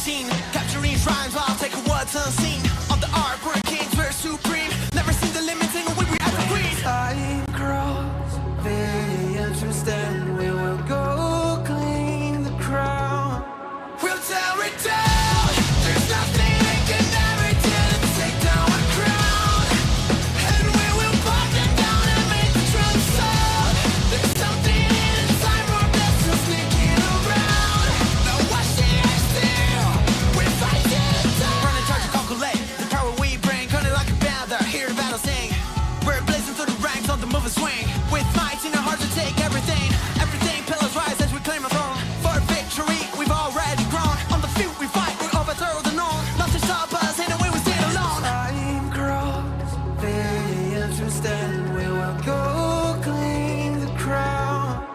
routine. Capturing shrines while taking what's unseen. On the arc, we're kings, we're supreme. Never seen the limits in a way we ever breathe. Time cross the entrance, then we will go clean the crown. We'll tear it down. There's nothing they can never do to take down our crown. And we will pop them down and make the drum sound. There's something inside more best still sneaking around. No washing our steel. We're fighting it down. Run and charge and calculate the power we bring. Gun it like a band, they're here to battle sing. We're blazing through the ranks on the move and swing. With might in our hearts to take everything. Everything pillars rise as we claim our throne. For victory, we've already grown. On the field we fight, we overthrow the known. Nothing stop us, in a way we stand alone. Time cross the entrance, then we will go clean the crown.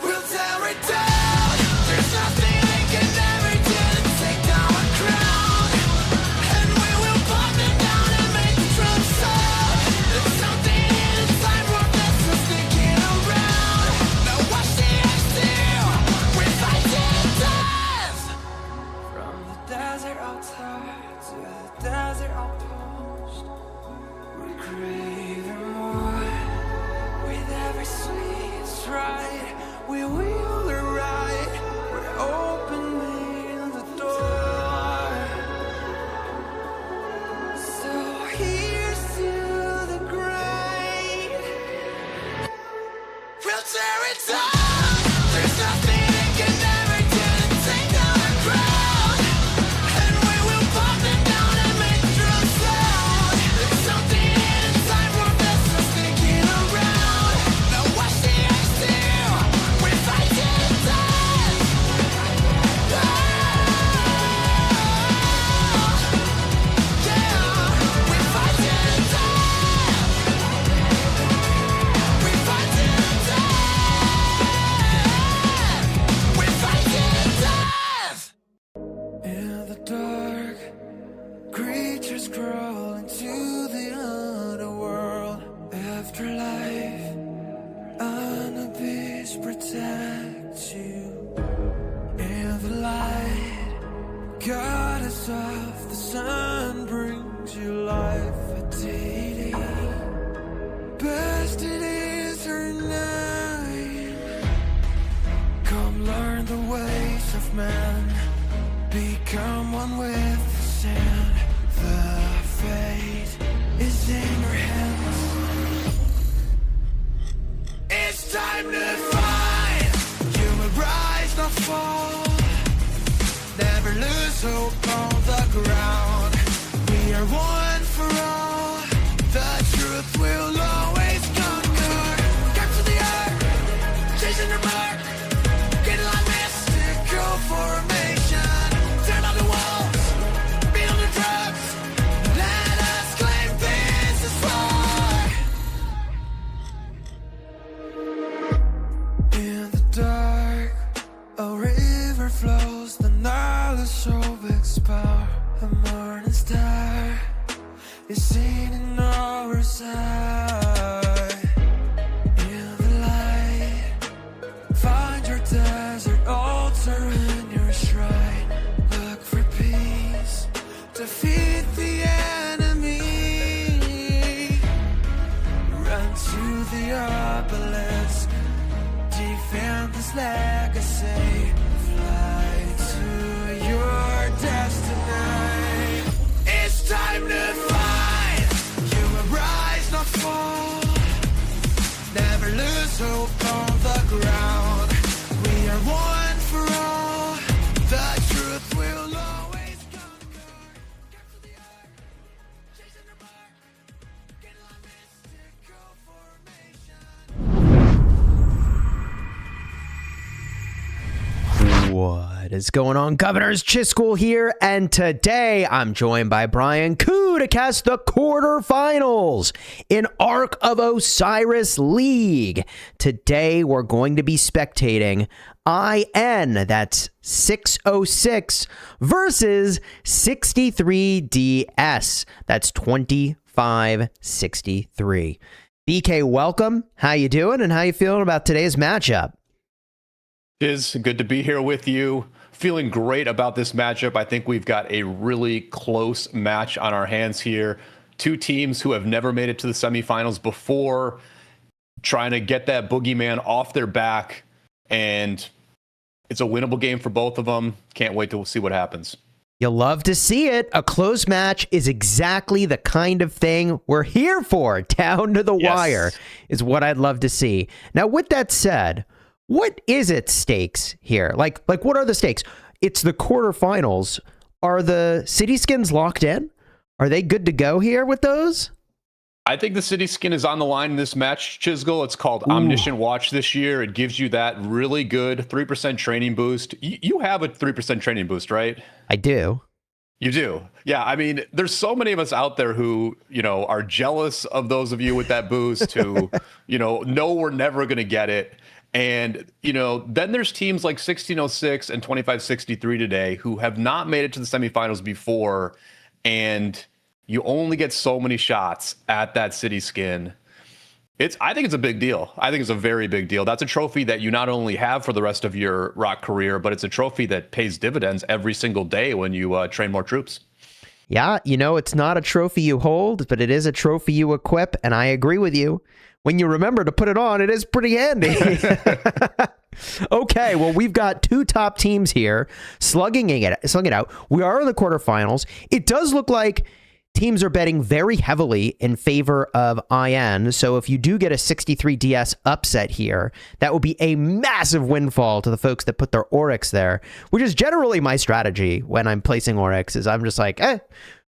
We'll tear it down. There's nothing they can never do to take down our crown. And we will pop them down and make the drum sound. There's something inside more best still sneaking around. No washing our steel. We're fighting death. From the desert altar to the desert outpost, we crave more. With every sweet stride, we will arrive. We're opening the door. So here's to the grind. We'll tear it down. There's nothing they can never do to take down our crown. And we will pop them down and make the drum sound. There's something inside more best still sneaking around. No washing our steel. We're fighting death. Yeah, we're fighting death. We're fighting death. We're fighting death. In the dark, creatures crawl into the underworld. Afterlife, an abyss protects you. In the light, goddess of the sun brings you life. A deity, best it is her name. Come learn the ways of man. Become one with the sand. The fate is in your hands. It's time to fight. You will rise, not fall. Never lose hope on the ground. We are one for all. The truth will always conquer. Capture the earth, chasing your mark. Get like mystical formation. Turn on the walls, beat on the drums. Let us claim this is war. In the dark, a river flows. The Nile is so expound. A morning star is seen in our side. In the light, find your desert altar and your shrine. Look for peace, defeat the enemy. Run to the obelisk, defend this legacy. Fly to your destiny. It's time to fight. You will rise, not fall. Never lose hope on the ground. We are one for all. The truth will always conquer. Capture the earth, chasing the mark. Get like mystical formation. What is going on? Governor's Chiscool here, and today I'm joined by Brian Koo to cast the quarterfinals in Ark of Osiris League. Today we're going to be spectating IN, that's 606, versus 63DS, that's 2563. BK, welcome. How you doing, and how you feeling about today's matchup? It is good to be here with you feeling great about this matchup. I think we've got a really close match on our hands here. Two teams who have never made it to the semifinals before, trying to get that boogeyman off their back, and it's a winnable game for both of them. Can't wait to see what happens. You'll love to see it. A close match is exactly the kind of thing we're here for. Down to the wire is what I'd love to see. Now, with that said, what is its stakes here? Like what are the stakes? It's the quarterfinals. Are the City Skins locked in? Are they good to go here with those? I think the City Skin is on the line in this match, Chisgel. It's called Omniscient Watch this year. It gives you that really good 3% training boost. You have a 3% training boost, right? I do. You do. Yeah. I mean, there's so many of us out there who, are jealous of those of you with that boost who, know we're never going to get it. And, then there's teams like 1606 and 2563 today who have not made it to the semifinals before. And you only get so many shots at that City Skin. I think it's a big deal. I think it's a very big deal. That's a trophy that you not only have for the rest of your Rock career, but it's a trophy that pays dividends every single day when you train more troops. Yeah, it's not a trophy you hold, but it is a trophy you equip, and I agree with you. When you remember to put it on, it is pretty handy. Okay, well, we've got two top teams here slugging it out. We are in the quarterfinals. It does look like teams are betting very heavily in favor of IN. So if you do get a 63 DS upset here, that will be a massive windfall to the folks that put their Oryx there, which is generally my strategy when I'm placing Oryx, is I'm just like,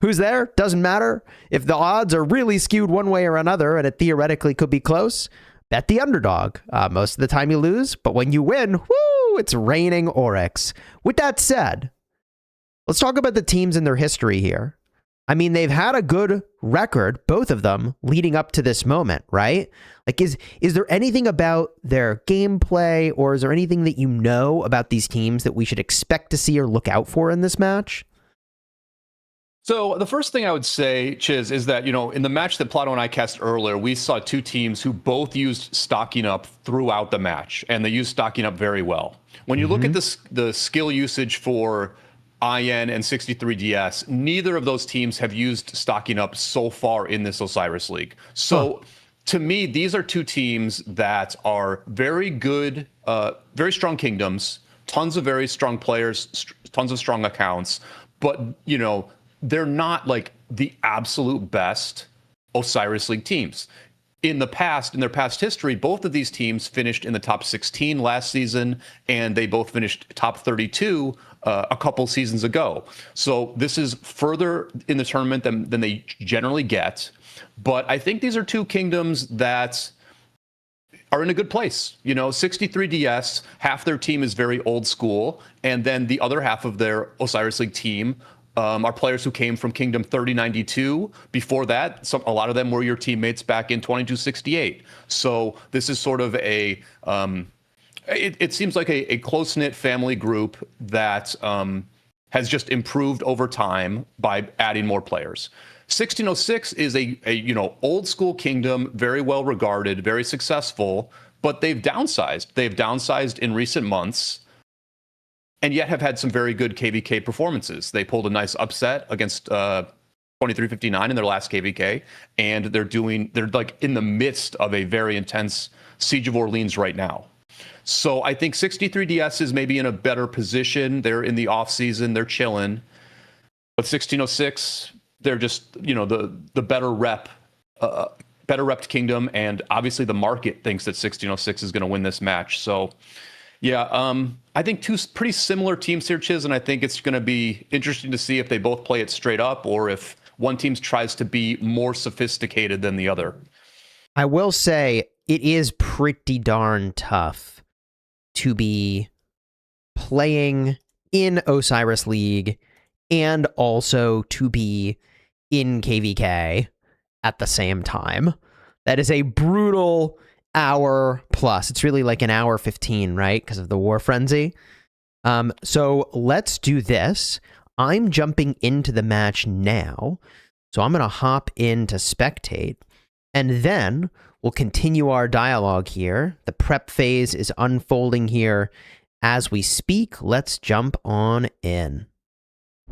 who's there? Doesn't matter. If the odds are really skewed one way or another, and it theoretically could be close, bet the underdog. Most of the time you lose, but when you win, whoo, it's raining Oryx. With that said, let's talk about the teams and their history here. I mean, they've had a good record, both of them, leading up to this moment, right? Like, is there anything about their gameplay, or is there anything that you know about these teams that we should expect to see or look out for in this match? So the first thing I would say, Chiz, is that, in the match that Plato and I cast earlier, we saw two teams who both used stocking up throughout the match, and they used stocking up very well. When you look at the skill usage for IN and 63DS, neither of those teams have used stocking up so far in this Osiris League. So to me, these are two teams that are very good, very strong kingdoms, tons of very strong players, tons of strong accounts, but, they're not like the absolute best Osiris League teams. In their past history, both of these teams finished in the top 16 last season, and they both finished top 32 a couple seasons ago. So this is further in the tournament than they generally get. But I think these are two kingdoms that are in a good place. 63DS, half their team is very old school, and then the other half of their Osiris League team are players who came from Kingdom 3092. Before that, a lot of them were your teammates back in 2268. So this is sort of it seems like a close-knit family group that has just improved over time by adding more players. 1606 is a old school kingdom, very well regarded, very successful, but they've downsized. They've downsized in recent months, and yet have had some very good KVK performances. They pulled a nice upset against 2359 in their last KVK, and they're like in the midst of a very intense Siege of Orleans right now. So I think 63DS is maybe in a better position. They're in the off season, they're chilling. But 1606, they're just, the better repped kingdom, and obviously the market thinks that 1606 is going to win this match. So yeah, I think two pretty similar teams here, Chiz, and I think it's going to be interesting to see if they both play it straight up or if one team tries to be more sophisticated than the other. I will say it is pretty darn tough to be playing in Osiris League and also to be in KVK at the same time. That is a brutal hour plus. It's really like an hour 15, right? Because of the war frenzy. So let's do this. I'm jumping into the match now. So I'm going to hop in to spectate, and then we'll continue our dialogue here. The prep phase is unfolding here as we speak. Let's jump on in.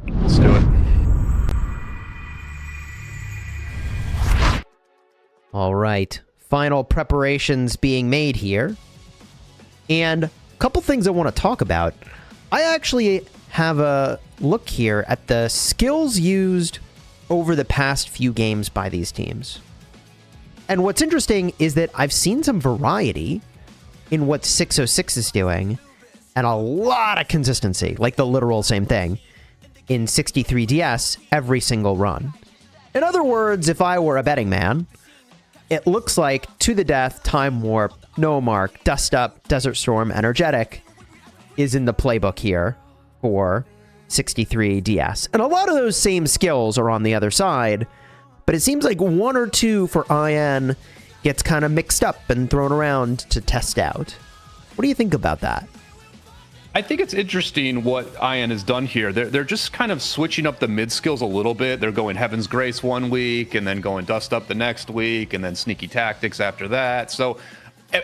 Let's do it. All right. Final preparations being made here. And a couple things I want to talk about. I actually have a look here at the skills used over the past few games by these teams. And what's interesting is that I've seen some variety in what 606 is doing, and a lot of consistency, like the literal same thing, in 63DS every single run. In other words, if I were a betting man, it looks like To the Death, Time Warp, No Mark, Dust Up, Desert Storm, Energetic is in the playbook here for 63DS. And a lot of those same skills are on the other side, but it seems like one or two for IN gets kind of mixed up and thrown around to test out. What do you think about that? I think it's interesting what IN has done here. They're just kind of switching up the mid skills a little bit. They're going Heaven's Grace one week, and then going Dust Up the next week, and then Sneaky Tactics after that. So,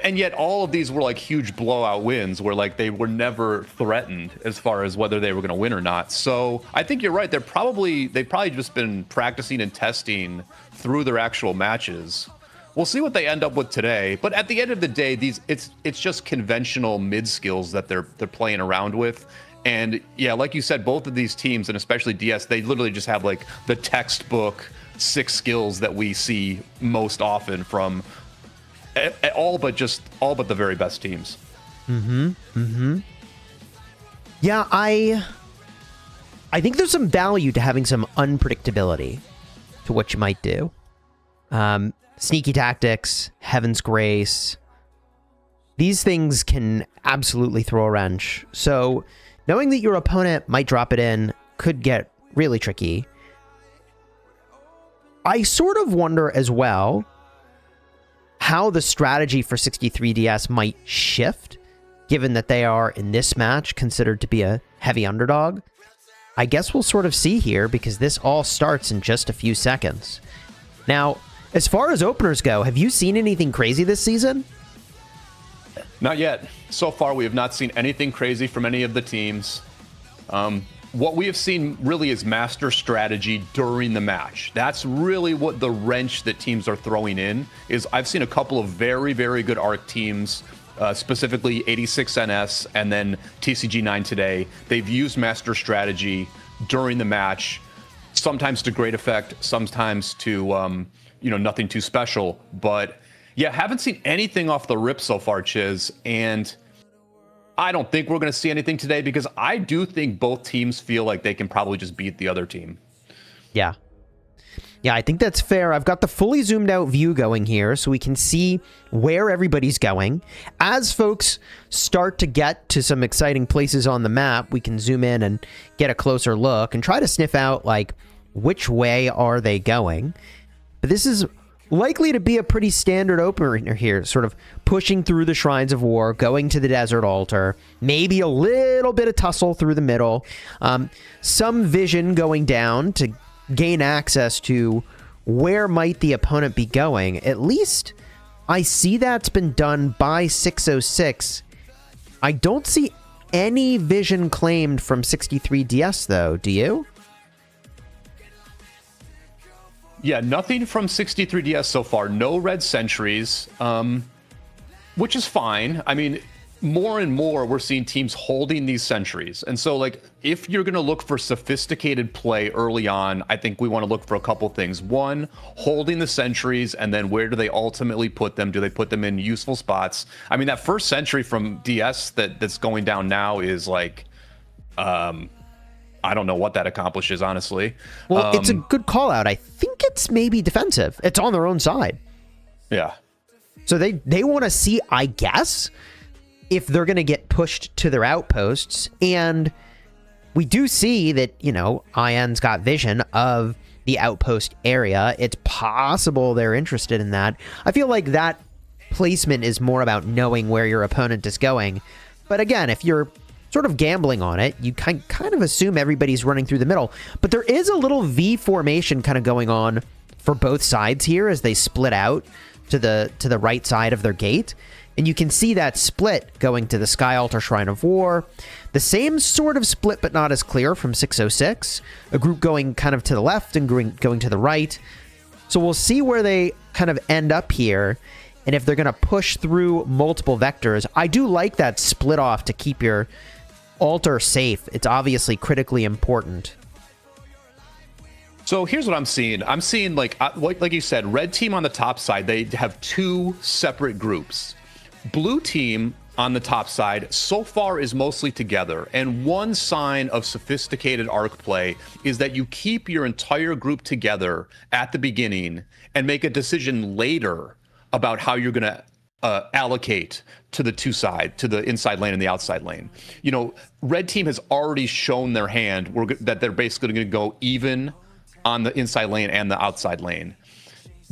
and yet all of these were like huge blowout wins where like they were never threatened as far as whether they were going to win or not. So I think you're right. They've probably just been practicing and testing through their actual matches. We'll see what they end up with today, but at the end of the day, it's just conventional mid skills that they're playing around with. And yeah, like you said, both of these teams, and especially DS, they literally just have like the textbook 6 skills that we see most often from all but the very best teams. Yeah, I think there's some value to having some unpredictability to what you might do. Sneaky Tactics, Heaven's Grace, these things can absolutely throw a wrench. So knowing that your opponent might drop it in could get really tricky. I sort of wonder as well how the strategy for 63DS might shift, given that they are, in this match, considered to be a heavy underdog. I guess we'll sort of see here, because this all starts in just a few seconds. Now, as far as openers go, have you seen anything crazy this season? Not yet. So far, we have not seen anything crazy from any of the teams. What we have seen really is master strategy during the match. That's really what the wrench that teams are throwing in is. I've seen a couple of very, very good ARC teams, specifically 86NS and then TCG9 today. They've used master strategy during the match, sometimes to great effect, sometimes to nothing too special. But yeah, haven't seen anything off the rip so far, Chiz. And I don't think we're going to see anything today, because I do think both teams feel like they can probably just beat the other team. Yeah. Yeah, I think that's fair. I've got the fully zoomed out view going here so we can see where everybody's going. As folks start to get to some exciting places on the map, we can zoom in and get a closer look and try to sniff out, like, which way are they going. But this is likely to be a pretty standard opener here, sort of pushing through the Shrines of War, going to the Desert Altar, maybe a little bit of tussle through the middle, some vision going down to gain access to where might the opponent be going. At least I see that's been done by 606. I don't see any vision claimed from 63DS, though. Do you? Yeah, nothing from 63DS so far. No red sentries, which is fine. I mean, more and more we're seeing teams holding these sentries. And so, like, if you're going to look for sophisticated play early on, I think we want to look for a couple things. One, holding the sentries, and then where do they ultimately put them? Do they put them in useful spots? I mean, that first sentry from DS that's going down now is like, I don't know what that accomplishes, honestly. Well, it's a good call out. I think it's maybe defensive. It's on their own side. Yeah. So they want to see, I guess, if they're going to get pushed to their outposts. And we do see that, IN's got vision of the outpost area. It's possible they're interested in that. I feel like that placement is more about knowing where your opponent is going. But again, if you're sort of gambling on it, you kind of assume everybody's running through the middle. But there is a little V formation kind of going on for both sides here as they split out to the right side of their gate. And you can see that split going to the Sky Altar Shrine of War. The same sort of split, but not as clear from 606. A group going kind of to the left and going to the right. So we'll see where they kind of end up here, and if they're going to push through multiple vectors. I do like that split off to keep your altar safe. It's obviously critically important. So here's what I'm seeing. I'm seeing, like you said, red team on the top side, they have two separate groups. Blue team on the top side so far is mostly together. And one sign of sophisticated Arc play is that you keep your entire group together at the beginning and make a decision later about how you're going to allocate to the two side, to the inside lane and the outside lane. You know, red team has already shown their hand that they're basically going to go even on the inside lane and the outside lane.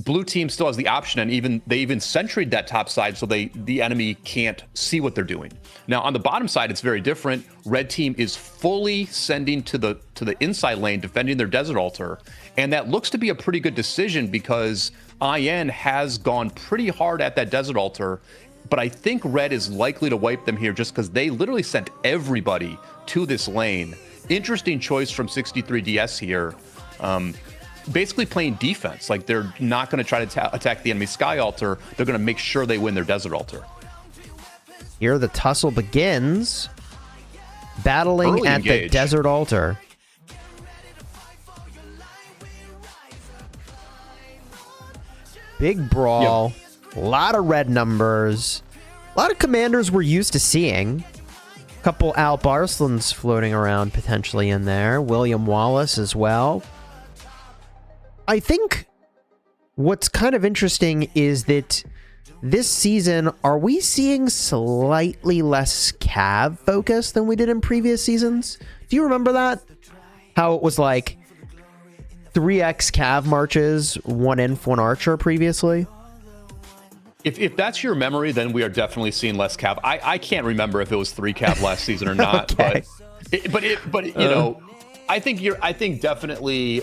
Blue team still has the option, and they even sentryed that top side so the enemy can't see what they're doing. Now on the bottom side, it's very different. Red team is fully sending to the inside lane, defending their desert altar, and that looks to be a pretty good decision because IN has gone pretty hard at that desert altar. But I think red is likely to wipe them here just because they literally sent everybody to this lane. Interesting choice from 63DS here. Basically playing defense. Like, they're not going to try to attack the enemy Sky Altar. They're going to make sure they win their Desert Altar. Here the tussle begins. Battling Early at engage. the Desert Altar. Big brawl. A lot of red numbers. A lot of commanders we're used to seeing. A couple Alp Arslans floating around potentially in there. William Wallace as well. I think what's kind of interesting is that this season, are we seeing slightly less Cav focus than we did in previous seasons? Do you remember that? How it was like 3x Cav marches, 1 Inf, 1 Archer previously? If that's your memory, then we are definitely seeing less Cav. I can't remember if it was 3 Cav last season or not. Okay. But you know, I think definitely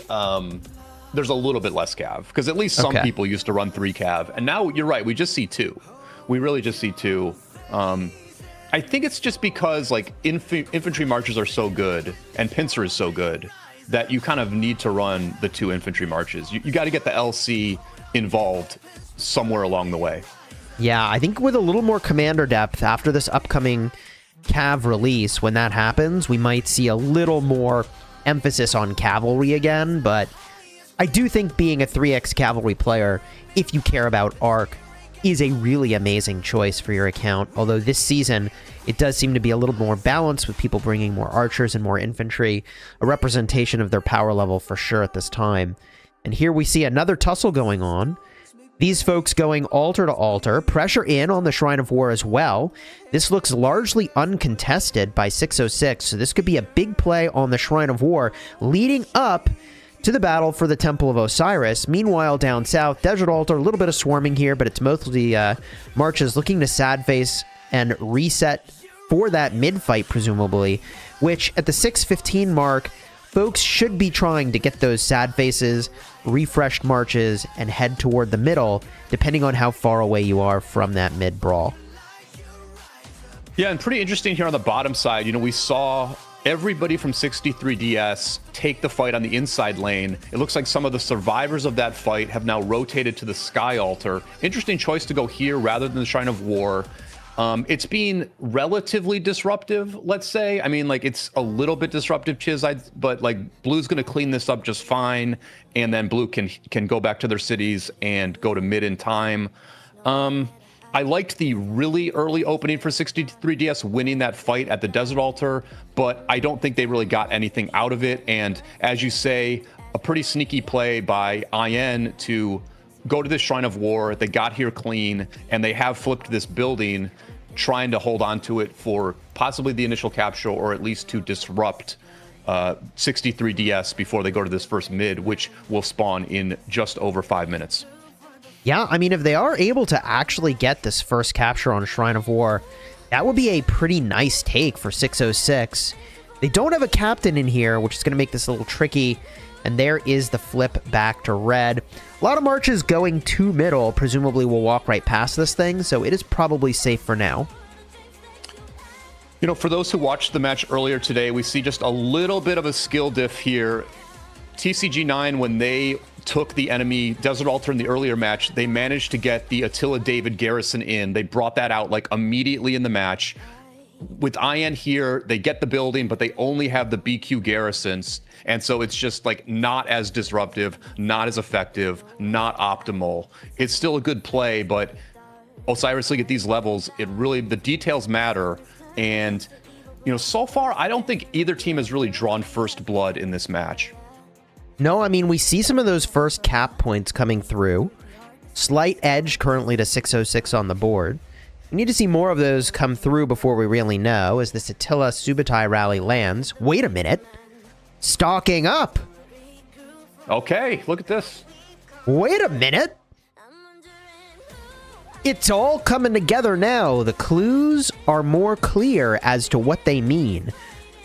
there's a little bit less Cav, because at least some people used to run 3 Cav, and now you're right, we just see 2. We really just see 2. I think it's just because like infantry marches are so good and pincer is so good that you kind of need to run the 2 infantry marches. You got to get the LC involved somewhere along the way. Yeah, I think with a little more commander depth after this upcoming Cav release, when that happens, we might see a little more emphasis on cavalry again, but I do think being a 3x cavalry player, if you care about Arc, is a really amazing choice for your account. Although this season, it does seem to be a little more balanced with people bringing more archers and more infantry, a representation of their power level for sure at this time. And here we see another tussle going on. These folks going altar to altar, pressure in on the Shrine of War as well. This looks largely uncontested by 606, so this could be a big play on the Shrine of War, leading up to the battle for the Temple of Osiris. Meanwhile, down south, Desert Altar, a little bit of swarming here, but it's mostly marches looking to sad face and reset for that mid-fight, presumably, which at the 6:15 mark, folks should be trying to get those sad faces, refreshed marches, and head toward the middle, depending on how far away you are from that mid-brawl. Yeah, and pretty interesting here on the bottom side. You know, we saw everybody from 63DS take the fight on the inside lane. It looks like some of the survivors of that fight have now rotated to the Sky Altar. Interesting choice to go here rather than the Shrine of War. It's been relatively disruptive, let's say. I mean, like, it's a little bit disruptive, but like Blue's going to clean this up just fine, and then Blue can go back to their cities and go to mid in time. I liked the really early opening for 63DS winning that fight at the Desert Altar, but I don't think they really got anything out of it. And as you say, a pretty sneaky play by IN to go to this Shrine of War. They got here clean, and they have flipped this building, trying to hold on to it for possibly the initial capture, or at least to disrupt 63DS before they go to this first mid, which will spawn in just over 5 minutes. Yeah, I mean, if they are able to actually get this first capture on Shrine of War, that would be a pretty nice take for 606. They don't have a captain in here, which is going to make this a little tricky. And there is the flip back to red. A lot of marches going to middle. Presumably we'll walk right past this thing, so it is probably safe for now. You know, for those who watched the match earlier today, we see just a little bit of a skill diff here. TCG9, when they took the enemy Desert Altar in the earlier match, they managed to get the Attila David Garrison in. They brought that out like immediately in the match. With IN here, they get the building, but they only have the BQ garrisons. And so it's just like not as disruptive, not as effective, not optimal. It's still a good play, but Osiris League at these levels, the details matter. And, you know, so far, I don't think either team has really drawn first blood in this match. No, I mean, we see some of those first cap points coming through. Slight edge currently to 606 on the board. We need to see more of those come through before we really know, as this Attila Subutai rally lands. Wait a minute. Stocking up. Okay, look at this. Wait a minute. It's all coming together now. The clues are more clear as to what they mean.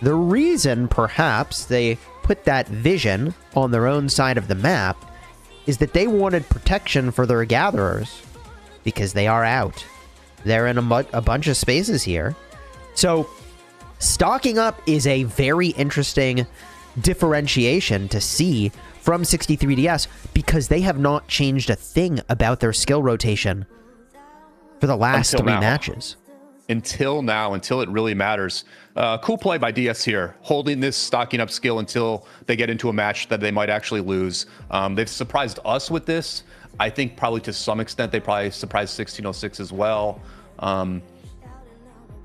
The reason, perhaps, they put that vision on their own side of the map is that they wanted protection for their gatherers, because they are out. They're in a bunch of spaces here. So, stocking up is a very interesting differentiation to see from 63DS, because they have not changed a thing about their skill rotation for the last three matches. Until now, until it really matters. Cool play by DS here, holding this stocking up skill until they get into a match that they might actually lose. They've surprised us with this. I think probably to some extent they probably surprised 1606 as well. And,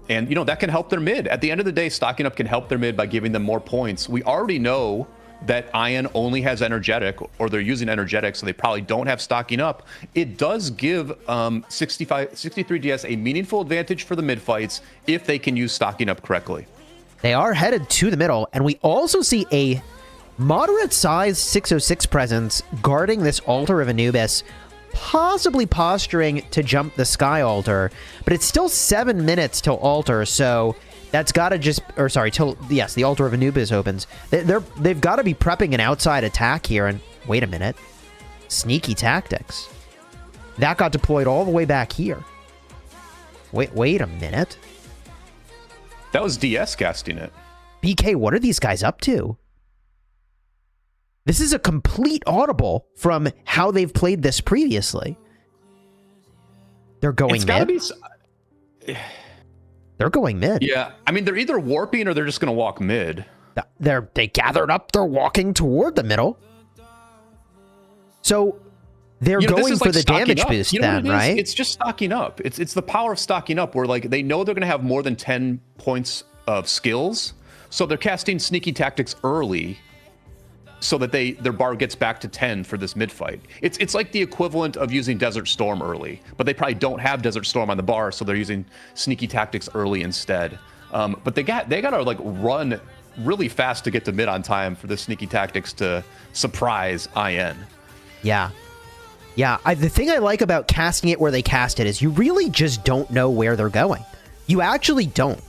you know, that can help their mid. At the end of the day, stocking up can help their mid by giving them more points. We already know that IN only has energetic, or they're using energetic, so they probably don't have stocking up. It does give 63DS a meaningful advantage for the mid fights if they can use stocking up correctly. They are headed to the middle, and we also see a moderate-sized 606 presence guarding this Altar of Anubis, possibly posturing to jump the Sky Altar, but it's still 7 minutes till Altar, so that's got to just, or sorry, till, yes, the Altar of Anubis opens. They've got to be prepping an outside attack here, and wait a minute. Sneaky tactics. That got deployed all the way back here. Wait a minute. That was DS casting it. BK, what are these guys up to? This is a complete audible from how they've played this previously. They're going It's mid. gotta be... They're going mid. Yeah, I mean, they're either warping or they're just going to walk mid. They gathered up. They're walking toward the middle. So they're going for the damage boost then, right? It's just stocking up. It's the power of stocking up, where like they know they're going to have more than 10 points of skills, so they're casting sneaky tactics early, so that their bar gets back to 10 for this mid fight. It's like the equivalent of using Desert Storm early, but they probably don't have Desert Storm on the bar, so they're using sneaky tactics early instead. But they gotta like run really fast to get to mid on time for the sneaky tactics to surprise IN. Yeah. The thing I like about casting it where they cast it is you really just don't know where they're going. You actually don't.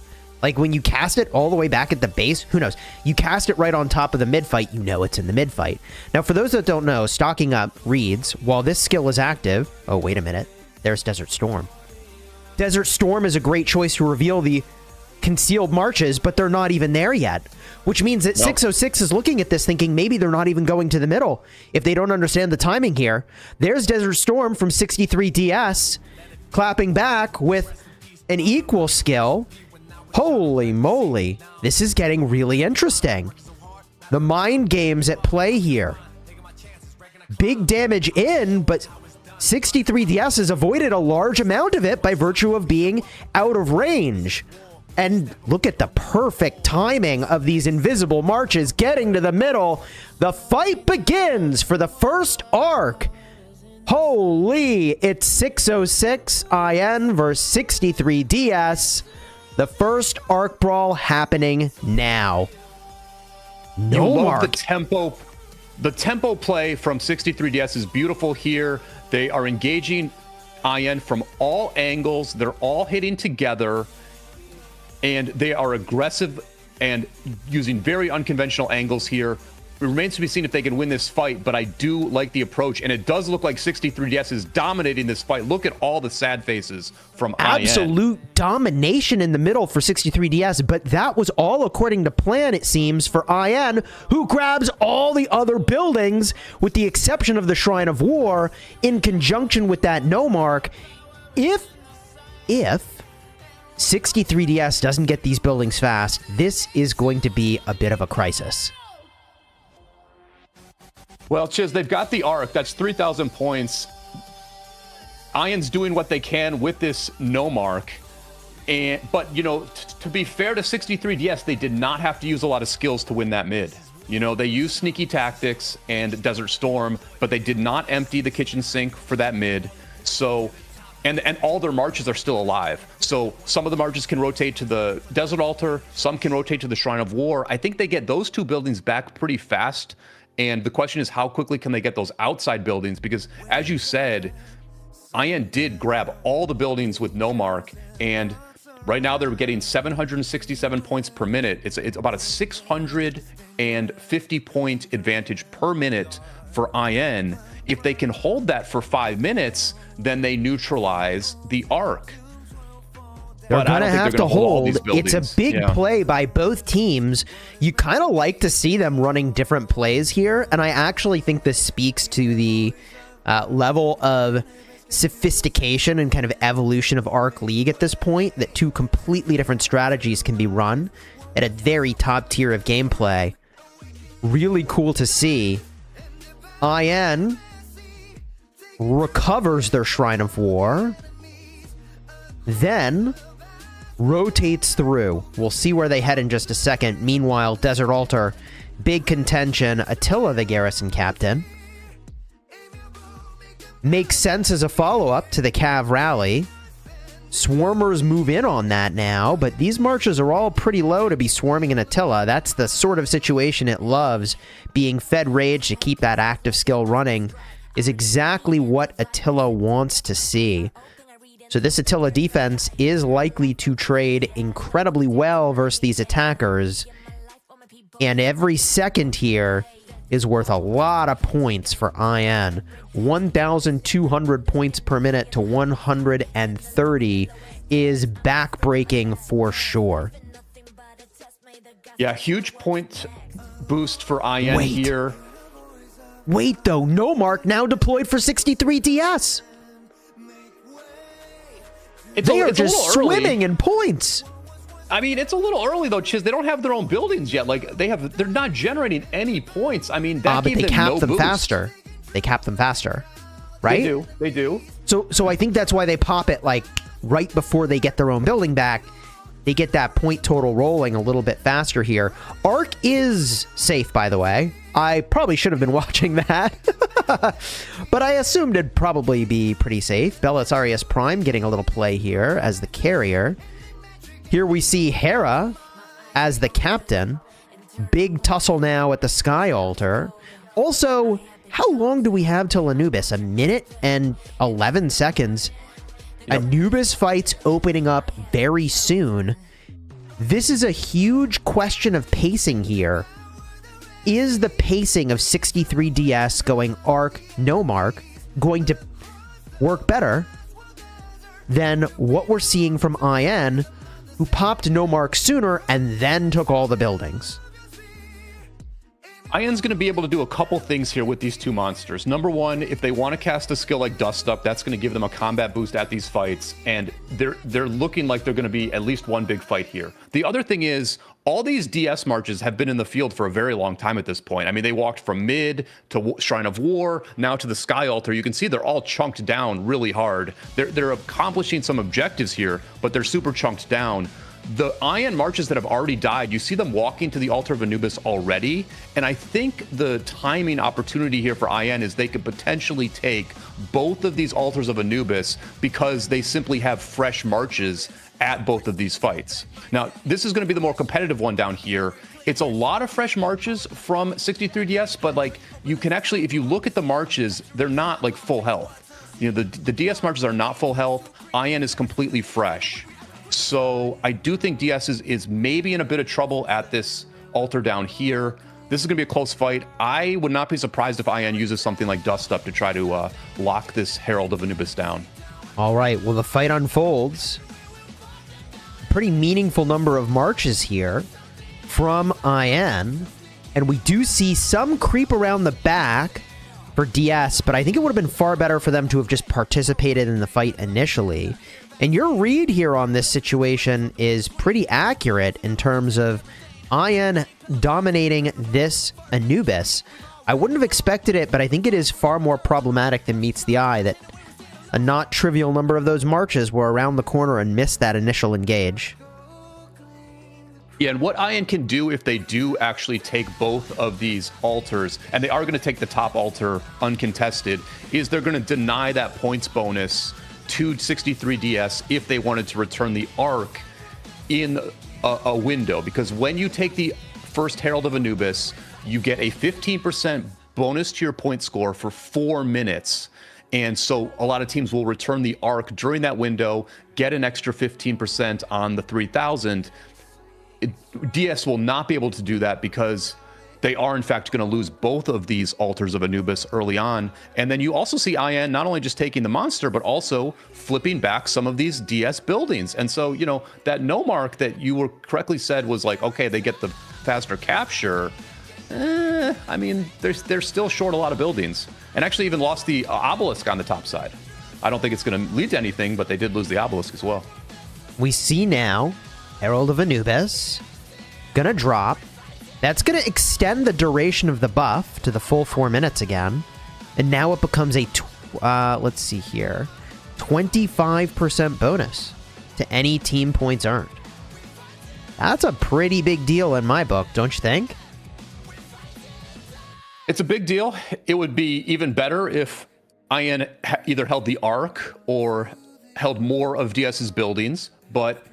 Like, when you cast it all the way back at the base, who knows? You cast it right on top of the mid-fight, you know it's in the mid-fight. Now, for those that don't know, stocking up reads, while this skill is active... Oh, wait a minute. There's Desert Storm. Desert Storm is a great choice to reveal the concealed marches, but they're not even there yet. Which means that 606 is looking at this thinking maybe they're not even going to the middle if they don't understand the timing here. There's Desert Storm from 63DS clapping back with an equal skill. Holy moly, this is getting really interesting. The mind games at play here. Big damage in, but 63DS has avoided a large amount of it by virtue of being out of range. And look at the perfect timing of these invisible marches getting to the middle. The fight begins for the first arc. Holy, it's 606 IN versus 63DS. The first arc brawl happening now. No mark. The tempo play from 63DS is beautiful here. They are engaging IN from all angles. They're all hitting together, and they are aggressive and using very unconventional angles here. It remains to be seen if they can win this fight, but I do like the approach, and it does look like 63DS is dominating this fight. Look at all the sad faces from IN. Absolute domination in the middle for 63DS, but that was all according to plan, it seems, for IN, who grabs all the other buildings, with the exception of the Shrine of War, in conjunction with that no mark. If 63DS doesn't get these buildings fast, this is going to be a bit of a crisis. Well, Chiz, they've got the arc. That's 3,000 points. IN's doing what they can with this no mark. But, you know, to be fair to 63DS, they did not have to use a lot of skills to win that mid. You know, they used sneaky tactics and Desert Storm, but they did not empty the kitchen sink for that mid. So, and all their marches are still alive. So some of the marches can rotate to the Desert Altar. Some can rotate to the Shrine of War. I think they get those two buildings back pretty fast. And the question is, how quickly can they get those outside buildings? Because, as you said, IN did grab all the buildings with no mark, and right now they're getting 767 points per minute. It's about a 650 point advantage per minute for IN. If they can hold that for 5 minutes, then they neutralize the arc. They're going to have to hold. It's a big Yeah. play by both teams. You kind of like to see them running different plays here, and I actually think this speaks to the level of sophistication and kind of evolution of Arc League at this point, that two completely different strategies can be run at a very top tier of gameplay. Really cool to see. IN recovers their Shrine of War, then rotates through. We'll see where they head in just a second. Meanwhile, Desert Altar, big contention. Attila, the garrison captain. Makes sense as a follow-up to the Cav rally. Swarmers move in on that now, but these marches are all pretty low to be swarming in Attila. That's the sort of situation it loves. Being fed rage to keep that active skill running is exactly what Attila wants to see. So this Attila defense is likely to trade incredibly well versus these attackers. And every second here is worth a lot of points for IN. 1,200 points per minute to 130 is backbreaking for sure. Yeah, huge point boost for IN here. Wait, though. No mark now deployed for 63DS. They are just swimming in points. I mean, it's a little early though, Chiz. They don't have their own buildings yet. Like they're not generating any points. I mean, that gave them no boost. Faster. They cap them faster, right? They do. So I think that's why they pop it like right before they get their own building back. They get that point total rolling a little bit faster here. Arc is safe, by the way. I probably should have been watching that. But I assumed it'd probably be pretty safe. Belisarius Prime getting a little play here as the carrier. Here we see Hera as the captain. Big tussle now at the Sky Altar. Also, how long do we have till Anubis? A minute and 11 seconds. Yep. Anubis fights opening up very soon. This is a huge question of pacing here. Is the pacing of 63DS going Arc, no mark, going to work better than what we're seeing from IN, who popped no mark sooner and then took all the buildings? IN's going to be able to do a couple things here with these two monsters. Number one, if they want to cast a skill like Dust Up, that's going to give them a combat boost at these fights, and they're looking like they're going to be at least one big fight here. The other thing is, all these DS marches have been in the field for a very long time at this point. I mean, they walked from mid to Shrine of War, now to the Sky Altar. You can see they're all chunked down really hard. They're accomplishing some objectives here, but they're super chunked down. The IN marches that have already died, you see them walking to the Altar of Anubis already, and I think the timing opportunity here for IN is they could potentially take both of these Altars of Anubis because they simply have fresh marches at both of these fights. Now, this is going to be the more competitive one down here. It's a lot of fresh marches from 63DS, but like you can actually, if you look at the marches, they're not like full health. You know, the DS marches are not full health. IN is completely fresh. So I do think DS is maybe in a bit of trouble at this altar down here. This is going to be a close fight. I would not be surprised if IN uses something like Dust Up to try to lock this Herald of Anubis down. All right, well, the fight unfolds. Pretty meaningful number of marches here from IN. And we do see some creep around the back for DS, but I think it would have been far better for them to have just participated in the fight initially. And your read here on this situation is pretty accurate in terms of IN dominating this Anubis. I wouldn't have expected it, but I think it is far more problematic than meets the eye that a not trivial number of those marches were around the corner and missed that initial engage. Yeah, and what IN can do if they do actually take both of these altars, and they are going to take the top altar uncontested, is they're going to deny that points bonus to 63 DS if they wanted to return the Ark in a window. Because when you take the first Herald of Anubis, you get a 15% bonus to your point score for 4 minutes. And so a lot of teams will return the Ark during that window, get an extra 15% on the 3000. DS will not be able to do that because they are in fact going to lose both of these altars of Anubis early on. And then you also see IN not only just taking the monster, but also flipping back some of these DS buildings. And so, you know, that no mark that you were correctly said was like, okay, they get the faster capture. I mean, they're still short a lot of buildings, and actually even lost the obelisk on the top side. I don't think it's going to lead to anything, but they did lose the obelisk as well. We see now Herald of Anubis gonna drop. That's gonna extend the duration of the buff to the full 4 minutes again, and now it becomes a let's see here, 25% bonus to any team points earned. That's a pretty big deal in my book, don't you think? It's a big deal. It would be even better if IN either held the Ark or held more of DS's buildings, but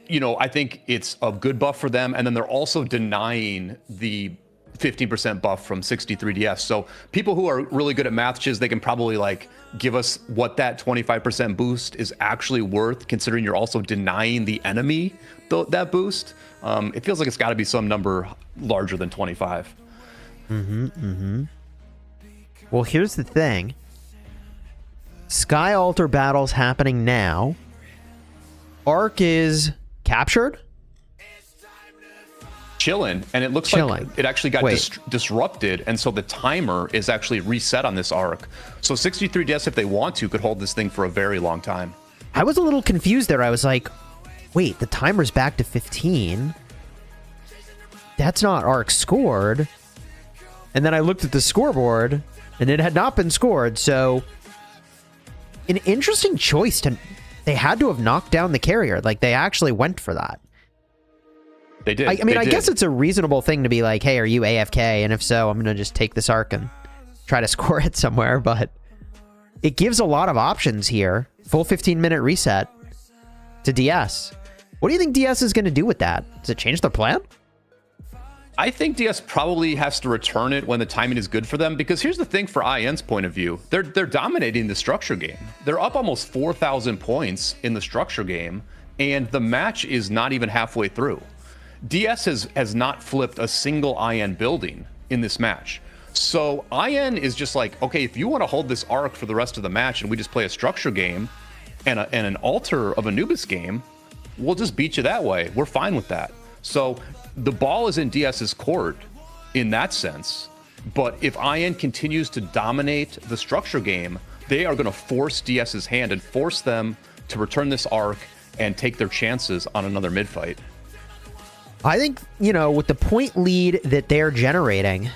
you know, I think it's a good buff for them. And then they're also denying the 15% buff from 63DS. So people who are really good at math, Chiz, they can probably like give us what that 25% boost is actually worth, considering you're also denying the enemy that boost. It feels like it's got to be some number larger than 25. Well, here's the thing. Sky Altar battle's happening now. Ark is captured? Chilling, and it looks like it actually got disrupted, and so the timer is actually reset on this Ark. So 63DS, if they want to, could hold this thing for a very long time. I was a little confused there. I was like, wait, the timer's back to 15? That's not Ark scored. And then I looked at the scoreboard, and it had not been scored, so an interesting choice to... They had to have knocked down the carrier. Like, they actually went for that. They did. I mean, I guess it's a reasonable thing to be like, hey, are you AFK? And if so, I'm going to just take this Ark and try to score it somewhere. But it gives a lot of options here. Full 15-minute reset to DS. What do you think DS is going to do with that? Does it change their plan? I think DS probably has to return it when the timing is good for them, because here's the thing for IN's point of view. They're dominating the structure game. They're up almost 4,000 points in the structure game, and the match is not even halfway through. DS has not flipped a single IN building in this match. So IN is just like, okay, if you want to hold this Ark for the rest of the match and we just play a structure game and an altar of Anubis game, we'll just beat you that way. We're fine with that. So the ball is in DS's court in that sense. But if IN continues to dominate the structure game, they are going to force DS's hand and force them to return this Ark and take their chances on another mid fight. I think, you know, with the point lead that they're generating,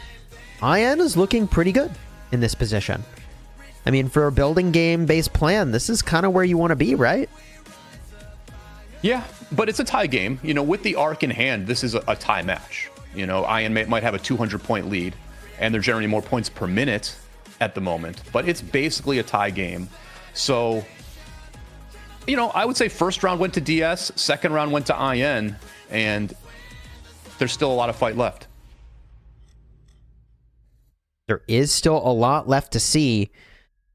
IN is looking pretty good in this position. I mean, for a building game-based plan, this is kind of where you want to be, right? Yeah, but it's a tie game. You know, with the Ark in hand, this is a tie match. You know, IN might have a 200-point lead, and they're generating more points per minute at the moment. But it's basically a tie game. So, you know, I would say first round went to DS, second round went to IN, and there's still a lot of fight left. There is still a lot left to see.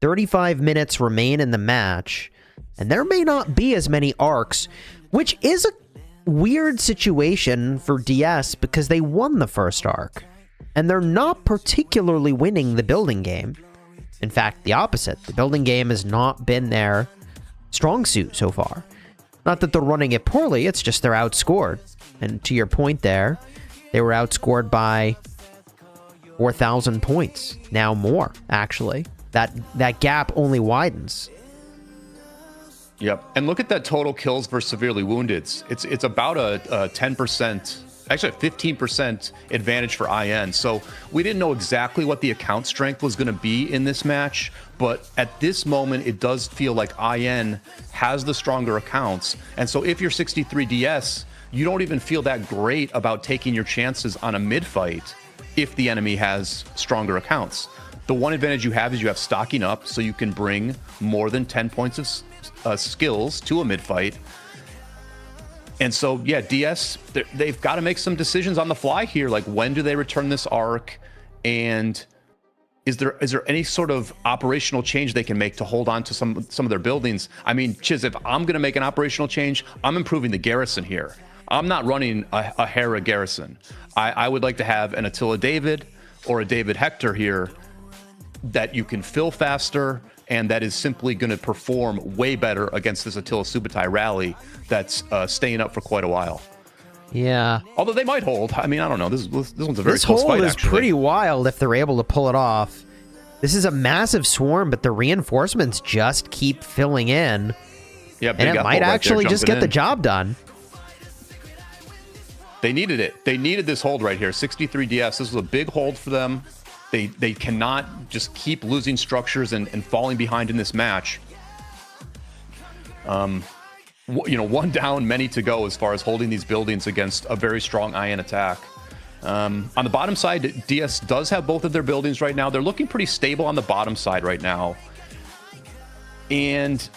35 minutes remain in the match, and there may not be as many Arks. which is a weird situation for DS because they won the first arc, and they're not particularly winning the building game. In fact, the opposite. The building game has not been their strong suit so far. Not that they're running it poorly, it's just they're outscored. And to your point there, they were outscored by 4,000 points. Now more, actually. That gap only widens. Yep. And look at that total kills versus severely wounded. It's about a 10%, actually a 15% advantage for IN. So we didn't know exactly what the account strength was going to be in this match, but at this moment, it does feel like IN has the stronger accounts. And so if you're 63 DS, you don't even feel that great about taking your chances on a mid fight if the enemy has stronger accounts. The one advantage you have is you have stocking up, so you can bring more than 10 points of skills to a mid fight. And so, yeah, DS, they've got to make some decisions on the fly here. Like, when do they return this arc? And is there any sort of operational change they can make to hold on to some of their buildings? I mean, Chiz, if I'm going to make an operational change, I'm improving the garrison here. I'm not running a Hera garrison. I would like to have an Attila David or a David Hector here that you can fill faster, and that is simply going to perform way better against this Attila Subutai rally that's staying up for quite a while. Yeah. Although they might hold. I mean, I don't know. This one's a very This close hold fight, is actually. pretty wild if they're able to pull it off. This is a massive swarm, but the reinforcements just keep filling in. Yeah, And it might actually just get the job done. They needed it. They needed this hold right here. 63 DS. This was a big hold for them. They cannot just keep losing structures and falling behind in this match. One down, many to go as far as holding these buildings against a very strong IN attack. On the bottom side, DS does have both of their buildings right now. They're looking pretty stable on the bottom side right now. And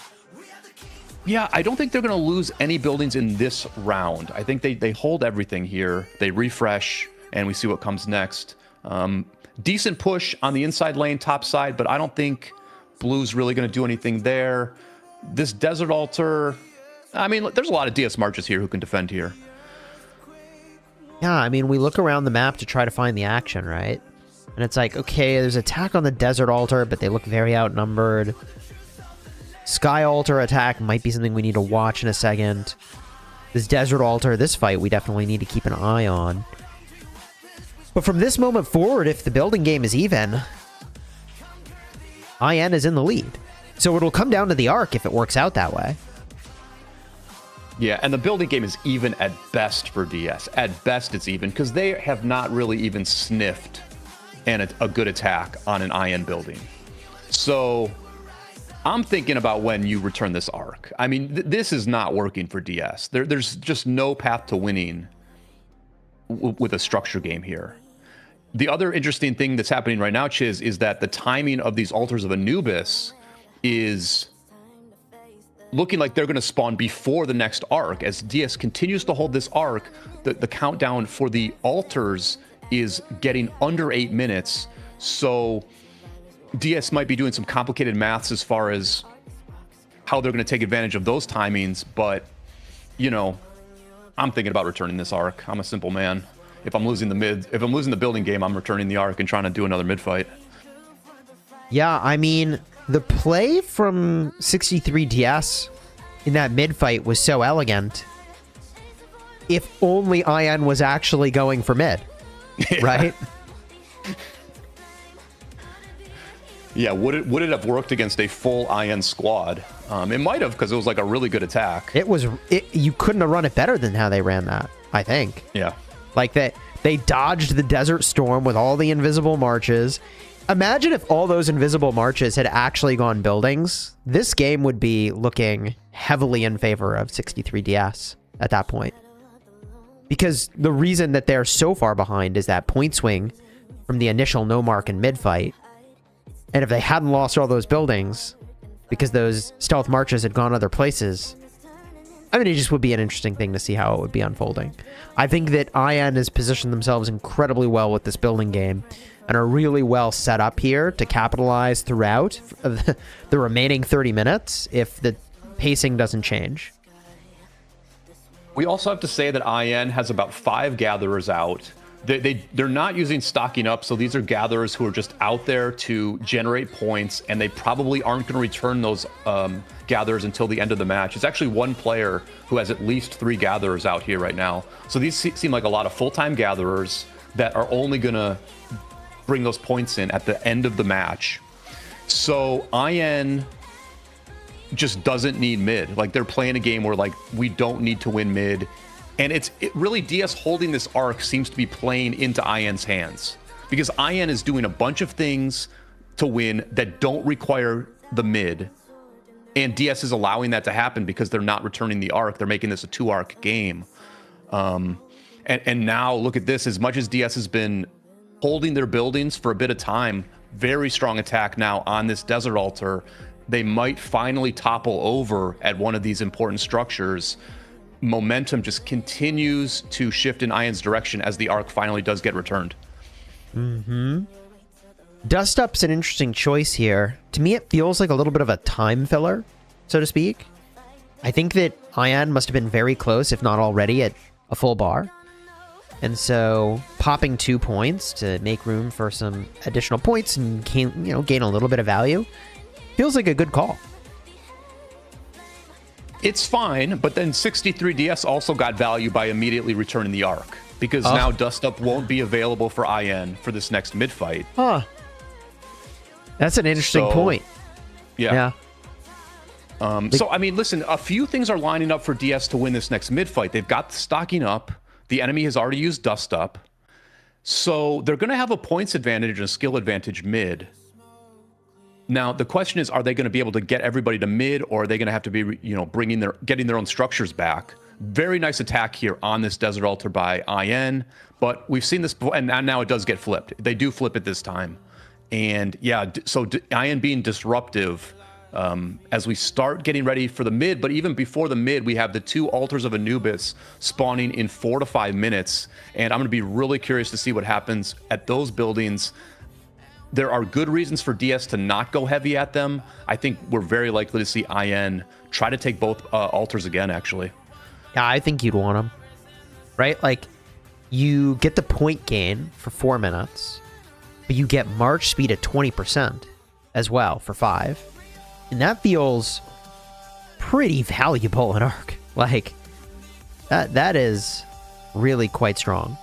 yeah, I don't think they're going to lose any buildings in this round. I think they hold everything here. They refresh, and we see what comes next. Decent push on the inside lane, top side, but I don't think Blue's really going to do anything there. This Desert Altar, I mean, there's a lot of DS Marches here who can defend here. Yeah, I mean, we look around the map to try to find the action, right? And it's like, okay, there's attack on the Desert Altar, but they look very outnumbered. Sky Altar attack might be something we need to watch in a second. This Desert Altar, this fight, we definitely need to keep an eye on. But from this moment forward, if the building game is even, IN is in the lead. So it'll come down to the arc if it works out that way. Yeah, and the building game is even at best for DS. At best, it's even, because they have not really even sniffed a good attack on an IN building. So I'm thinking about when you return this arc. I mean, this is not working for DS. There's just no path to winning with a structure game here. The other interesting thing that's happening right now, Chiz, is that the timing of these Altars of Anubis is looking like they're going to spawn before the next arc. As DS continues to hold this arc, the countdown for the altars is getting under 8 minutes. So DS might be doing some complicated maths as far as how they're going to take advantage of those timings. But, you know, I'm thinking about returning this arc. I'm a simple man. If I'm losing the building game, I'm returning the arc and trying to do another mid fight. Yeah, I mean, the play from 63 DS in that mid fight was so elegant. If only IN was actually going for mid, right? Yeah, would it have worked against a full IN squad? It might have, because it was like a really good attack. You couldn't have run it better than how they ran that, I think. Yeah. Like they dodged the Desert Storm with all the invisible marches. Imagine if all those invisible marches had actually gone buildings. This game would be looking heavily in favor of 63DS at that point. Because the reason that they're so far behind is that point swing from the initial no mark and mid fight. And if they hadn't lost all those buildings because those stealth marches had gone other places, I mean, it just would be an interesting thing to see how it would be unfolding. I think that IN has positioned themselves incredibly well with this building game and are really well set up here to capitalize throughout the remaining 30 minutes if the pacing doesn't change. We also have to say that IN has about 5 gatherers out. They're not using stocking up, so these are gatherers who are just out there to generate points, and they probably aren't going to return those gatherers until the end of the match. It's actually one player who has at least 3 gatherers out here right now. So these seem like a lot of full-time gatherers that are only going to bring those points in at the end of the match. So IN just doesn't need mid. Like, they're playing a game where, like, we don't need to win mid. And it really, DS holding this arc seems to be playing into IN's hands, because IN is doing a bunch of things to win that don't require the mid. And DS is allowing that to happen because they're not returning the arc. They're making this a 2-arc game. And now look at this. As much as DS has been holding their buildings for a bit of time, very strong attack now on this Desert Altar. They might finally topple over at one of these important structures. Momentum just continues to shift in IN's direction as the arc finally does get returned. Dust Up's an interesting choice here. To me, it feels like a little bit of a time filler, so to speak. I think that IN must have been very close, if not already, at a full bar. And so popping 2 points to make room for some additional points and gain a little bit of value feels like a good call. It's fine, but then 63DS also got value by immediately returning the arc, because now Dust Up won't be available for IN for this next mid fight. Huh. That's an interesting point. Yeah. So, I mean, listen, a few things are lining up for DS to win this next mid fight. They've got the stocking up. The enemy has already used Dust Up. So they're going to have a points advantage and a skill advantage mid. Now, the question is, are they going to be able to get everybody to mid, or are they going to have to be, getting their own structures back? Very nice attack here on this Desert Altar by IN, but we've seen this before, and now it does get flipped. They do flip it this time. And yeah, so IN being disruptive as we start getting ready for the mid, but even before the mid, we have the 2 Altars of Anubis spawning in 4 to 5 minutes, and I'm going to be really curious to see what happens at those buildings. There are good reasons for DS to not go heavy at them. I think we're very likely to see IN try to take both altars again, actually. Yeah, I think you'd want them. Right? Like, you get the point gain for 4 minutes, but you get march speed at 20% as well for 5. And that feels pretty valuable in Arc. Like, that is really quite strong.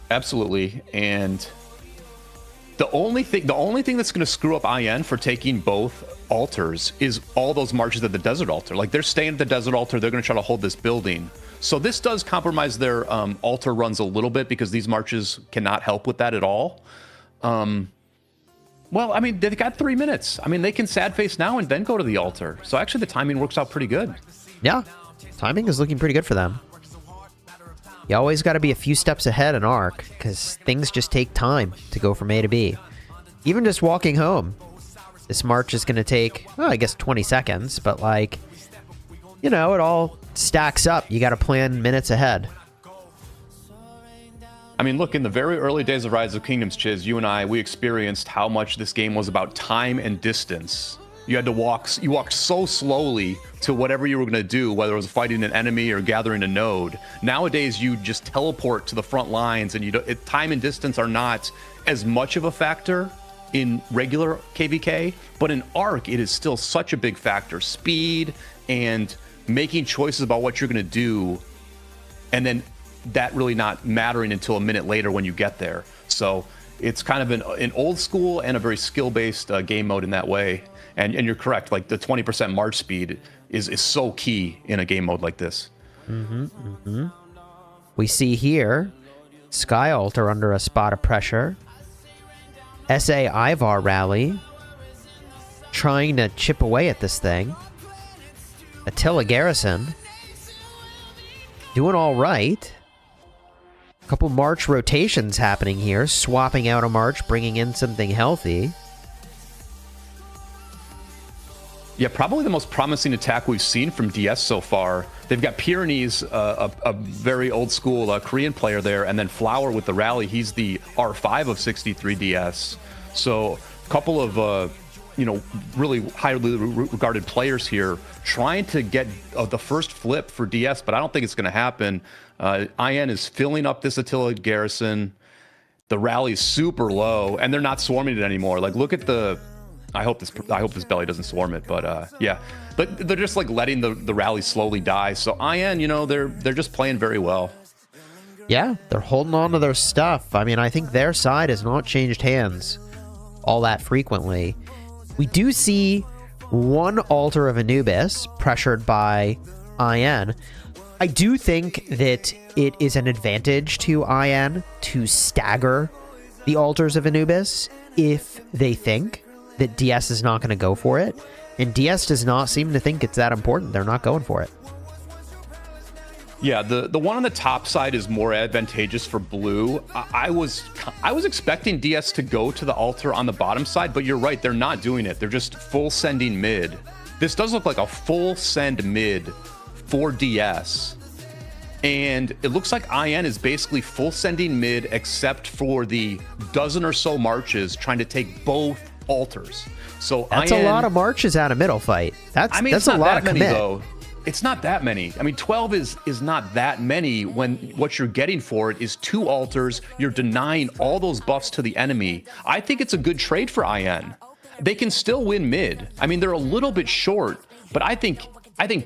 Absolutely. And the only thing that's going to screw up IN for taking both altars is all those marches at the Desert Altar. Like, they're staying at the Desert Altar. They're going to try to hold this building. So this does compromise their altar runs a little bit, because these marches cannot help with that at all. Well, I mean, they've got 3 minutes. I mean, they can sad face now and then go to the altar. So actually, the timing works out pretty good. Yeah, timing is looking pretty good for them. You always got to be a few steps ahead in Arc, because things just take time to go from A to B. Even just walking home, this march is going to take, I guess 20 seconds, but like, it all stacks up. You got to plan minutes ahead. I mean, look, in the very early days of Rise of Kingdoms, Chiz, you and I, we experienced how much this game was about time and distance. You had to you walked so slowly to whatever you were going to do, whether it was fighting an enemy or gathering a node. Nowadays, you just teleport to the front lines, and time and distance are not as much of a factor in regular KVK, but in Arc, it is still such a big factor. Speed and making choices about what you're going to do, and then that really not mattering until a minute later when you get there. So it's kind of an old school and a very skill-based game mode in that way. And you're correct, like the 20% march speed is so key in a game mode like this. We see here, Sky Altar under a spot of pressure. SA Ivar rally, trying to chip away at this thing. Attila Garrison, doing all right. Couple march rotations happening here, swapping out a march, bringing in something healthy. Yeah, probably the most promising attack we've seen from DS so far. They've got Pyrenees, a very old school Korean player there, and then Flower with the rally. He's the R5 of 63DS. So a couple of really highly regarded players here trying to get the first flip for DS, but I don't think it's going to happen. IN is filling up this Attila garrison. The rally's super low, and they're not swarming it anymore. Like, look at the. I hope this belly doesn't swarm it, but yeah. But they're just like letting the rally slowly die. So IN, they're just playing very well. Yeah, they're holding on to their stuff. I mean, I think their side has not changed hands all that frequently. We do see one altar of Anubis pressured by IN. I do think that it is an advantage to IN to stagger the altars of Anubis if they think that DS is not going to go for it. And DS does not seem to think it's that important. They're not going for it. Yeah, the one on the top side is more advantageous for blue. I was expecting DS to go to the altar on the bottom side, but you're right, they're not doing it. They're just full sending mid. This does look like a full send mid for DS. And it looks like IN is basically full sending mid except for the dozen or so marches trying to take both altars. So that's IN, a lot of marches out of middle fight. That's a lot of commit. Though. It's not that many. I mean, 12 is not that many when what you're getting for it is 2 altars. You're denying all those buffs to the enemy. I think it's a good trade for IN. They can still win mid. I mean, they're a little bit short, but I think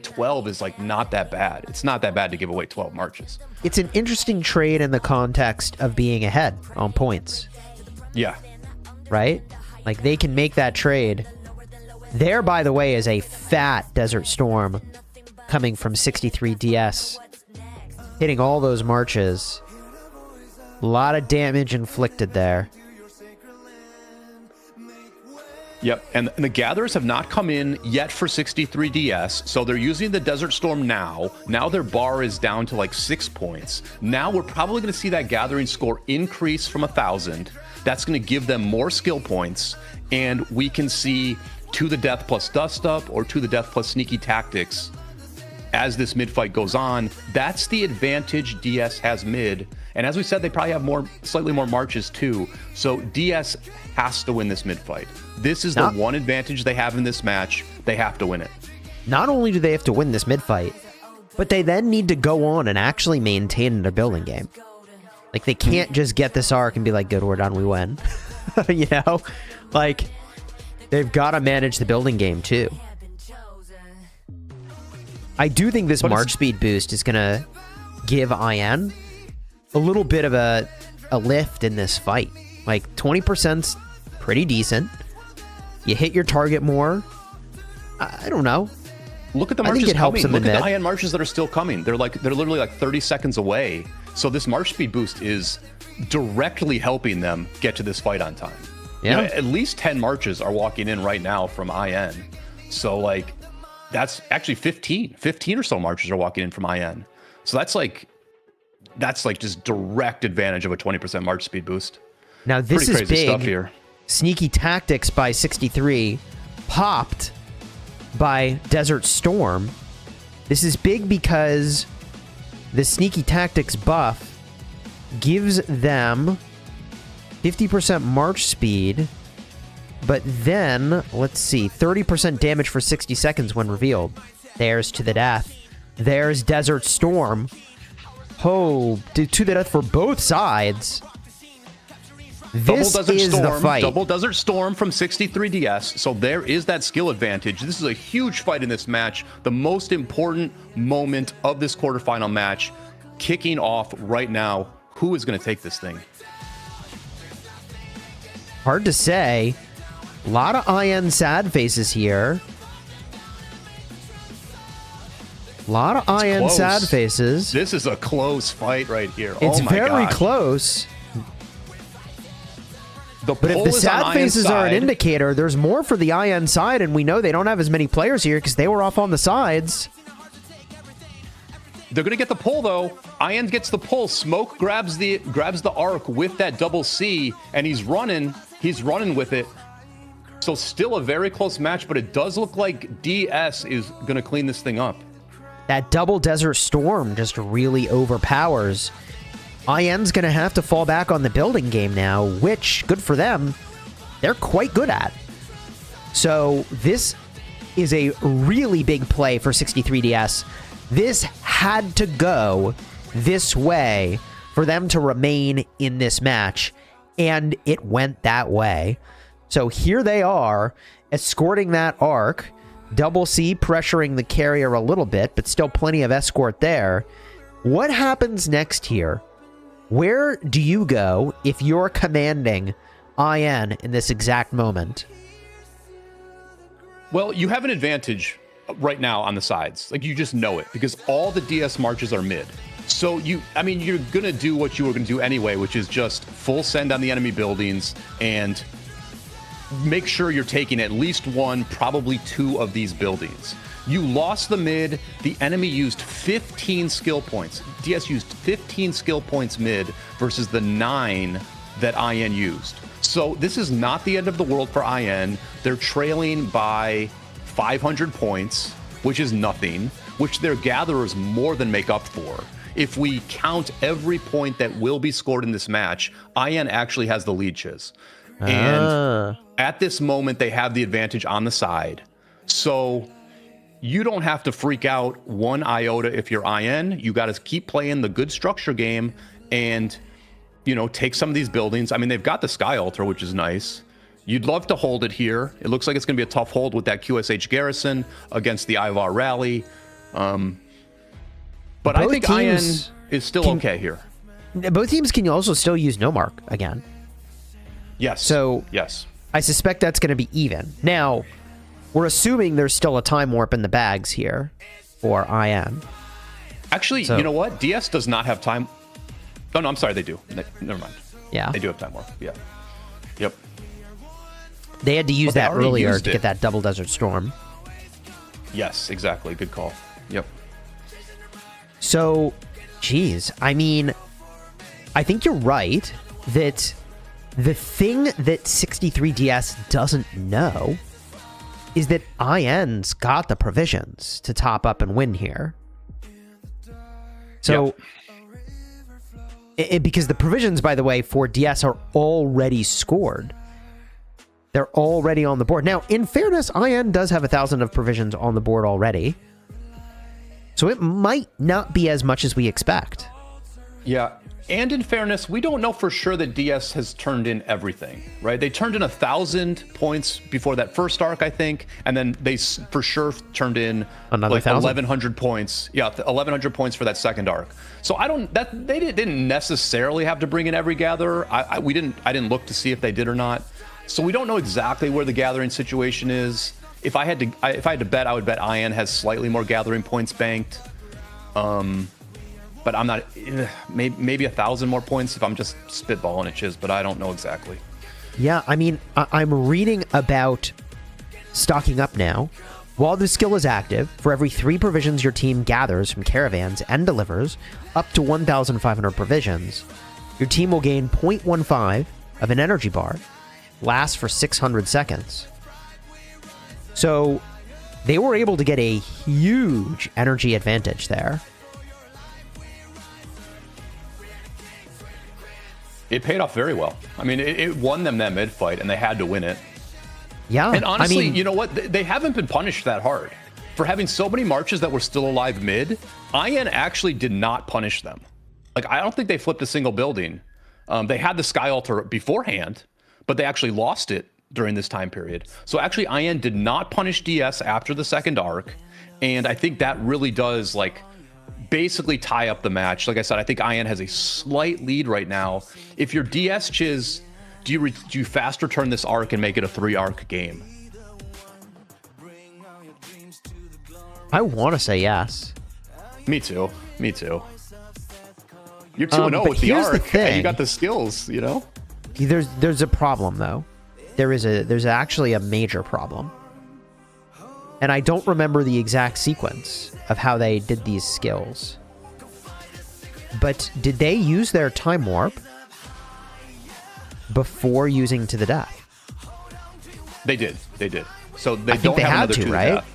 12 is like not that bad. It's not that bad to give away 12 marches. It's an interesting trade in the context of being ahead on points. Yeah. Right? Like, they can make that trade. There, by the way, is a fat Desert Storm coming from 63 DS, hitting all those marches. A lot of damage inflicted there. Yep, and the Gatherers have not come in yet for 63 DS, so they're using the Desert Storm now. Now their bar is down to like 6 points. Now we're probably going to see that Gathering score increase from 1,000. That's going to give them more skill points, and we can see To the Death plus Dust Up or To the Death plus Sneaky Tactics as this mid fight goes on. That's the advantage DS has mid, and as we said, they probably have slightly more marches too. So DS has to win this mid fight. This is the one advantage they have in this match. They have to win it. Not only do they have to win this mid fight, but they then need to go on and actually maintain their building game. Like, they can't just get this arc and be like, good, we're done, we win. You know? Like, they've got to manage the building game too. I do think this march speed boost is going to give IN a little bit of a lift in this fight. Like, 20%'s pretty decent. You hit your target more. I don't know. Look at the marches coming. Look at the IN marches that are still coming. They're literally like 30 seconds away. So this march speed boost is directly helping them get to this fight on time. Yeah. At least 10 marches are walking in right now from IN. So like, that's actually 15 or so marches are walking in from IN. So that's like just direct advantage of a 20% march speed boost. Now this is big stuff here. Sneaky Tactics by 63 popped by Desert Storm. This is big because the Sneaky Tactics buff gives them 50% march speed, but then, let's see, 30% damage for 60 seconds when revealed. There's To the Death. There's Desert Storm. Oh, To the Death for both sides. This is the fight. Double Desert Storm from 63 DS. So there is that skill advantage. This is a huge fight in this match. The most important moment of this quarterfinal match kicking off right now. Who is going to take this thing? Hard to say. A lot of IN sad faces here. A lot of IN sad faces. This is a close fight right here. It's very close. But if the sad faces are an indicator, there's more for the IN side, and we know they don't have as many players here because they were off on the sides. They're going to get the pull, though. IN gets the pull. Smoke grabs the arc with that double C, and he's running. He's running with it. So still a very close match, but it does look like DS is going to clean this thing up. That double Desert Storm just really overpowers. IN's going to have to fall back on the building game now, which, good for them, they're quite good at. So this is a really big play for 63DS. This had to go this way for them to remain in this match, and it went that way. So here they are, escorting that arc. Double C pressuring the carrier a little bit, but still plenty of escort there. What happens next here? Where do you go if you're commanding IN in this exact moment? Well, you have an advantage right now on the sides. Like, you just know it because all the DS marches are mid. So you're going to do what you were going to do anyway, which is just full send on the enemy buildings and make sure you're taking at least one, probably two of these buildings. You lost the mid. The enemy used 15 skill points. DS used 15 skill points mid versus the 9 that IN used. So this is not the end of the world for IN. They're trailing by 500 points, which is nothing, which their gatherers more than make up for. If we count every point that will be scored in this match, IN actually has the lead, Chiz. And at this moment, they have the advantage on the side. So you don't have to freak out one iota if you're IN. You got to keep playing the good structure game and, take some of these buildings. I mean, they've got the Sky Altar, which is nice. You'd love to hold it here. It looks like it's going to be a tough hold with that QSH Garrison against the Ivar Rally. But I think IN is still okay here. Both teams can also still use no mark again. Yes. So yes, I suspect that's going to be even. Now, we're assuming there's still a time warp in the bags here for IN. Actually, you know what? DS does not have time. Oh, no, I'm sorry. They do. Never mind. Yeah. They do have time warp. Yeah. Yep. They had to use But they that already earlier used to it. get that double Desert Storm. Yes, exactly. Good call. Yep. So, geez, I mean, I think you're right that the thing that 63DS doesn't know is that IN's got the provisions to top up and win here. So, because the provisions, by the way, for DS are already scored. They're already on the board. Now, in fairness, IN does have 1,000 of provisions on the board already. So it might not be as much as we expect. Yeah. And in fairness, we don't know for sure that DS has turned in everything, right? They turned in 1,000 points before that first arc, I think. And then they for sure turned in Another like 1,100 points. Yeah, 1,100 points for that second arc. So they didn't necessarily have to bring in every gatherer. I didn't look to see if they did or not. So we don't know exactly where the gathering situation is. If I had to bet, I would bet IN has slightly more gathering points banked. But I'm not, maybe 1,000 more points if I'm just spitballing it, Chiz, but I don't know exactly. Yeah, I mean, I'm reading about stocking up now. While the skill is active, for every 3 provisions your team gathers from caravans and delivers up to 1,500 provisions, your team will gain 0.15 of an energy bar, lasts for 600 seconds. So they were able to get a huge energy advantage there. It paid off very well. I mean, it won them that mid fight, and they had to win it. Yeah. And honestly, I mean, you know what? They haven't been punished that hard. For having so many marches that were still alive mid, IN actually did not punish them. Like, I don't think they flipped a single building. They had the Sky Altar beforehand, but they actually lost it during this time period. So actually, IN did not punish DS after the second arc, and I think that really does, like, basically tie up the match. Like I said, I think IN has a slight lead right now. If you're DS, Chiz, do you fast return this arc and make it a 3-arc game? I want to say yes. Me too. You're 2-0 with the here's the arc, and thing. you got the skills, you know? There's a problem though. There's actually a major problem. And I don't remember the exact sequence of how they did these skills. But did they use their time warp before using to the death? They did. So they I think don't they have had another to, to the right? death.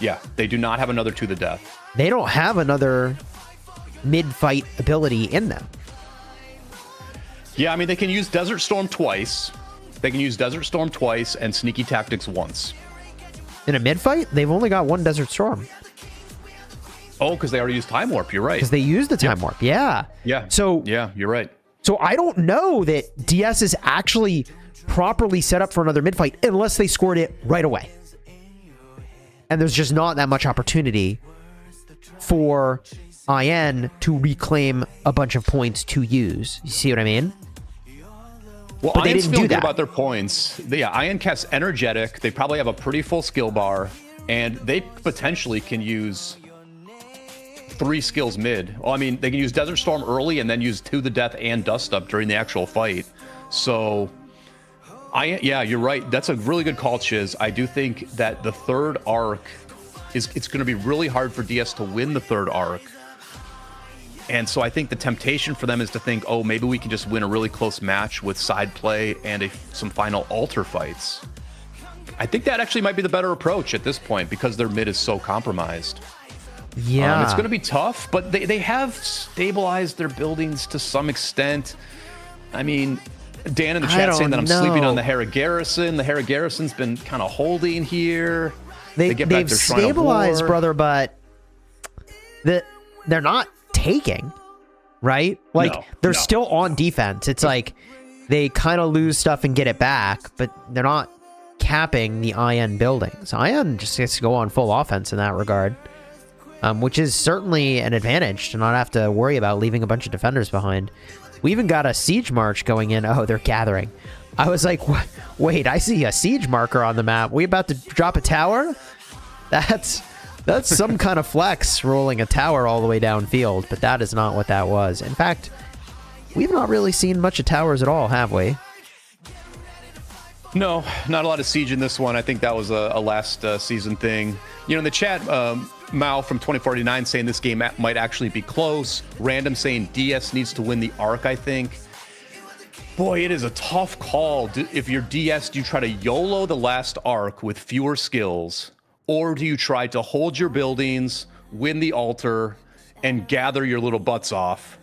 Yeah, they do not have another to the death. They don't have another mid-fight ability in them. Yeah, I mean, they can use Desert Storm twice. They can use Desert Storm twice and Sneaky Tactics once. In a mid-fight, they've only got one Desert Storm. Oh, because they already used Time Warp. You're right. Because they used the Time Warp. Yeah. Yeah. So yeah, you're right. So I don't know that DS is actually properly set up for another mid-fight unless they scored it right away. And there's just not that much opportunity for IN to reclaim a bunch of points to use. You see what I mean? Well, but they IN's didn't feeling do good that. about their points. Yeah, IN casts Energetic. They probably have a pretty full skill bar, and they potentially can use 3 skills mid. Well, I mean, they can use Desert Storm early and then use To the Death and Dust Up during the actual fight. So, yeah, you're right. That's a really good call, Chiz. I do think that the third arc it's going to be really hard for DS to win the third arc. And so I think the temptation for them is to think, oh, maybe we can just win a really close match with side play and some final altar fights. I think that actually might be the better approach at this point because their mid is so compromised. Yeah. It's going to be tough, but they have stabilized their buildings to some extent. I mean, Dan in the chat saying that I'm sleeping on the Hera Garrison. The Hera Garrison's been kind of holding here. They've stabilized, brother, but they're not taking, right? Like, they're still on defense. It's like they kind of lose stuff and get it back, but they're not capping the IN buildings. IN just gets to go on full offense in that regard, which is certainly an advantage to not have to worry about leaving a bunch of defenders behind. We even got a siege march going in. Oh, they're gathering. I was like, wait, I see a siege marker on the map. We about to drop a tower? That's some kind of flex, rolling a tower all the way downfield, but that is not what that was. In fact, we've not really seen much of towers at all, have we? No, not a lot of siege in this one. I think that was a last season thing. You know, in the chat, Mao from 2049 saying this game might actually be close. Random saying DS needs to win the arc, I think. Boy, it is a tough call. If you're DS, do you try to YOLO the last arc with fewer skills? Or do you try to hold your buildings, win the altar, and gather your little butts off?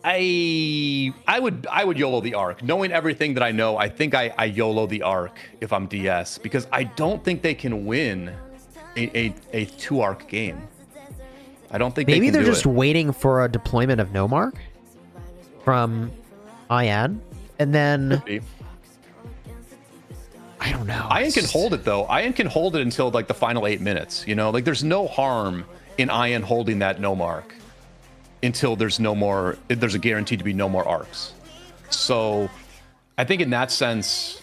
I would YOLO the arc. Knowing everything that I know, I think I YOLO the arc if I'm DS, because I don't think they can win a 2-arc game. I don't think maybe they're just waiting for a deployment of No Mark from IN, and then I don't know. IN can hold it though. IN can hold it until like the final 8 minutes. You know, like there's no harm in IN holding that No Mark until there's no more. There's a guaranteed to be no more arcs. So, I think in that sense,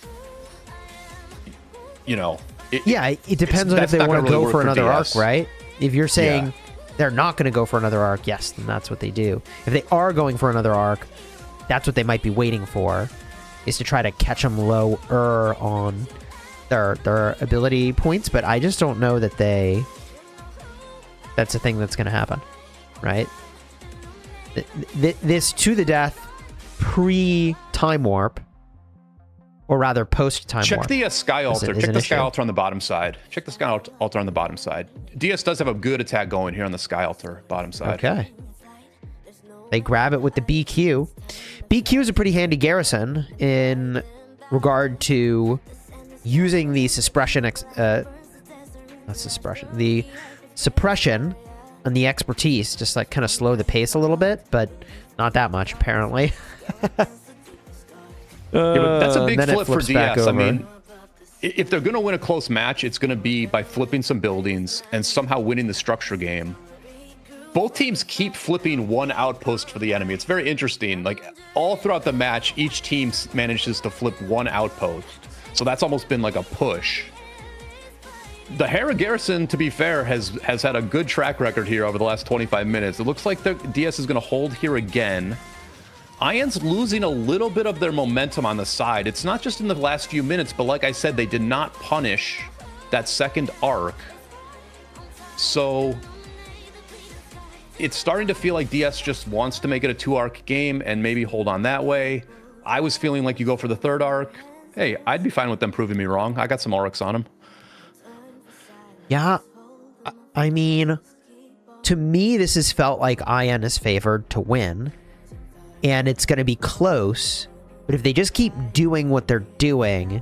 you know. It depends on if they want to go for another arc, right? If you're saying they're not going to go for another arc, yes, then that's what they do. If they are going for another arc, that's what they might be waiting for, is to try to catch them lower on their ability points. But I just don't know that that's a thing that's going to happen, right? This To the Death pre-Time Warp, or rather post-Time Warp. Check the Sky Altar. Check the Sky Altar on the bottom side. Check the Sky Altar on the bottom side. DS does have a good attack going here on the Sky Altar bottom side. Okay. They grab it with the BQ. BQ is a pretty handy garrison in regard to using the suppression, the suppression and the expertise, just like kind of slow the pace a little bit, but not that much apparently. But that's a big flip for DS. I mean, if they're going to win a close match, it's going to be by flipping some buildings and somehow winning the structure game. Both teams keep flipping one outpost for the enemy. It's very interesting. Like all throughout the match, each team manages to flip one outpost. So that's almost been like a push. The Hera Garrison, to be fair, has had a good track record here over the last 25 minutes. It looks like the DS is going to hold here again. IN's losing a little bit of their momentum on the side. It's not just in the last few minutes, but like I said, they did not punish that second arc. So it's starting to feel like DS just wants to make it a 2-arc game and maybe hold on that way. I was feeling like you go for the third arc. Hey, I'd be fine with them proving me wrong. I got some arcs on them. Yeah, I mean, to me, this has felt like IN is favored to win, and it's going to be close But if they just keep doing what they're doing,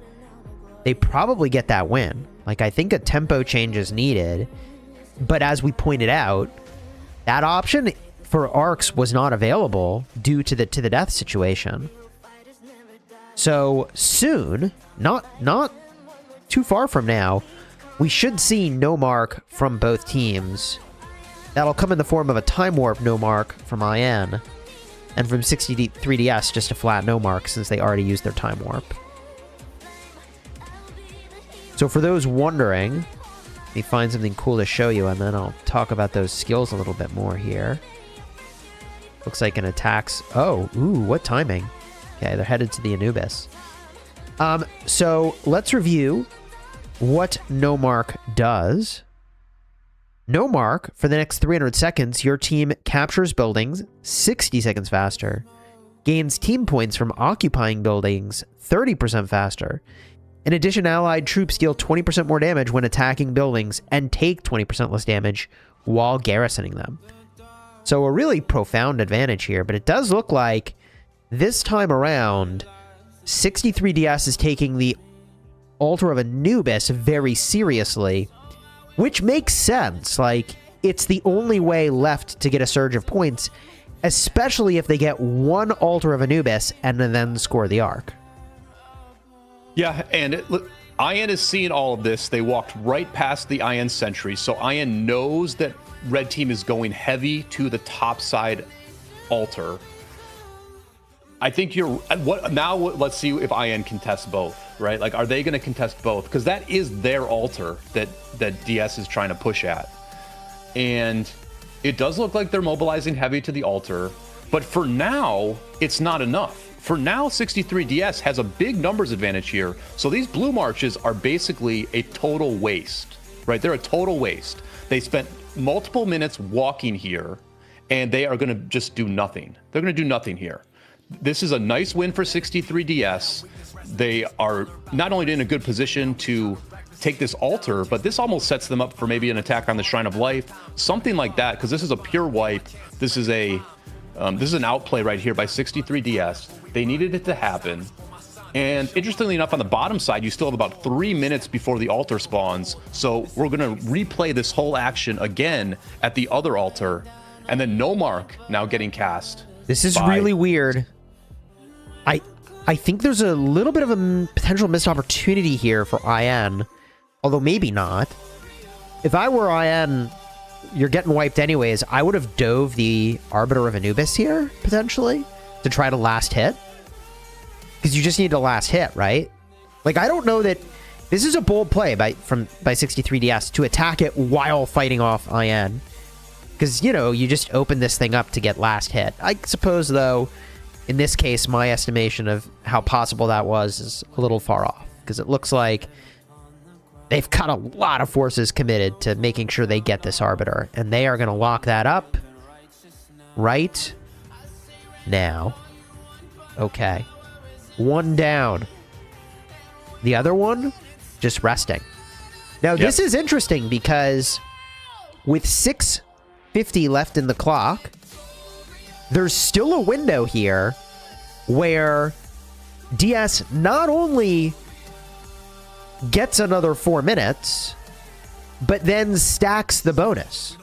they probably get that win. Like, I think a tempo change is needed. But as we pointed out, that option for Arcs was not available due to the death situation. So soon, not too far from now, we should see no mark from both teams. That'll come in the form of a time warp no mark from IN, and from 63DS just a flat no mark since they already used their time warp. So for those wondering, let me find something cool to show you, and then I'll talk about those skills a little bit more here. Looks like an attacks. Oh, ooh, what timing. Okay, they're headed to the Anubis. So let's review what no mark does. No mark, for the next 300 seconds, your team captures buildings 60 seconds faster, gains team points from occupying buildings 30% faster. In addition, allied troops deal 20% more damage when attacking buildings and take 20% less damage while garrisoning them. So a really profound advantage here, but it does look like this time around, 63DS is taking the Altar of Anubis very seriously, which makes sense. Like, it's the only way left to get a surge of points, especially if they get one Altar of Anubis and then score the Arc. Yeah, and IN is seeing all of this. They walked right past the IN sentry, so IN knows that red team is going heavy to the top side altar. I think you're now. Let's see if IN contests both, right? Like, are they going to contest both? Because that is their altar that DS is trying to push at, and it does look like they're mobilizing heavy to the altar. But for now, it's not enough. For now, 63DS has a big numbers advantage here. So these blue marches are basically a total waste, right? They're a total waste. They spent multiple minutes walking here, and they are going to just do nothing. They're going to do nothing here. This is a nice win for 63DS. They are not only in a good position to take this altar, but this almost sets them up for maybe an attack on the Shrine of Life, something like that, because this is a pure wipe. This is an outplay right here by 63DS. They needed it to happen. And interestingly enough, on the bottom side, you still have about 3 minutes before the altar spawns. So we're going to replay this whole action again at the other altar. And then no mark now getting cast. This is really weird. I think there's a little bit of a potential missed opportunity here for IN. Although maybe not. If I were IN, you're getting wiped anyways. I would have dove the Arbiter of Anubis here, potentially, to try to last hit. Because you just need to last hit, right? Like, I don't know that... This is a bold play by 63DS to attack it while fighting off IN. Because, you know, you just open this thing up to get last hit. I suppose, though, in this case, my estimation of how possible that was is a little far off. Because it looks like they've got a lot of forces committed to making sure they get this Arbiter. And they are going to lock that up right now. Okay. One down. The other one, just resting. Now, this is interesting because with 6:50 left in the clock, there's still a window here where DS not only gets another 4 minutes, but then stacks the bonus.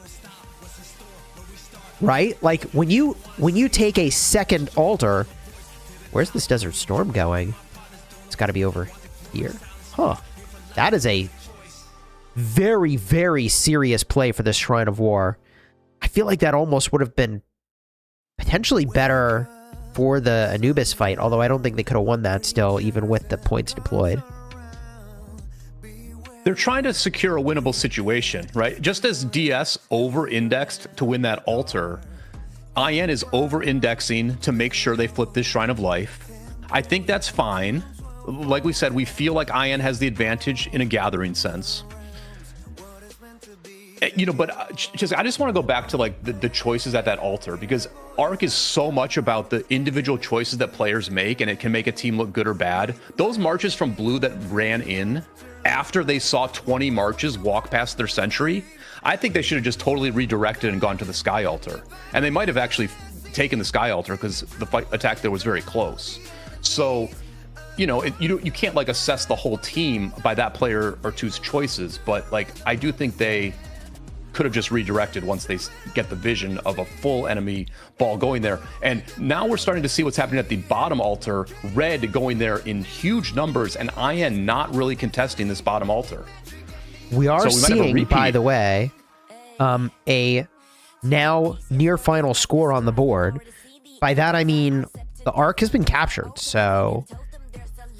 Right? Like, when you take a second altar... Where's this Desert Storm going? It's got to be over here. Huh. That is a very, very serious play for this Shrine of War. I feel like that almost would have been potentially better for the Anubis fight, although I don't think they could have won that still, even with the points deployed. They're trying to secure a winnable situation, right? Just as DS over-indexed to win that altar, IN is over-indexing to make sure they flip this Shrine of Life. I think that's fine. Like we said, we feel like IN has the advantage in a gathering sense. You know, but I just want to go back to like the choices at that altar, because Arc is so much about the individual choices that players make, and it can make a team look good or bad. Those marches from blue that ran in after they saw 20 marches walk past their sentry, I think they should have just totally redirected and gone to the Sky Altar. And they might have actually taken the Sky Altar because the fight attack there was very close. So, you can't like assess the whole team by that player or two's choices, but like I do think they could have just redirected once they get the vision of a full enemy ball going there. And now we're starting to see what's happening at the bottom altar. Red going there in huge numbers, and IN not really contesting this bottom altar. We are seeing, by the way, a now near final score on the board. By that I mean the Ark has been captured, so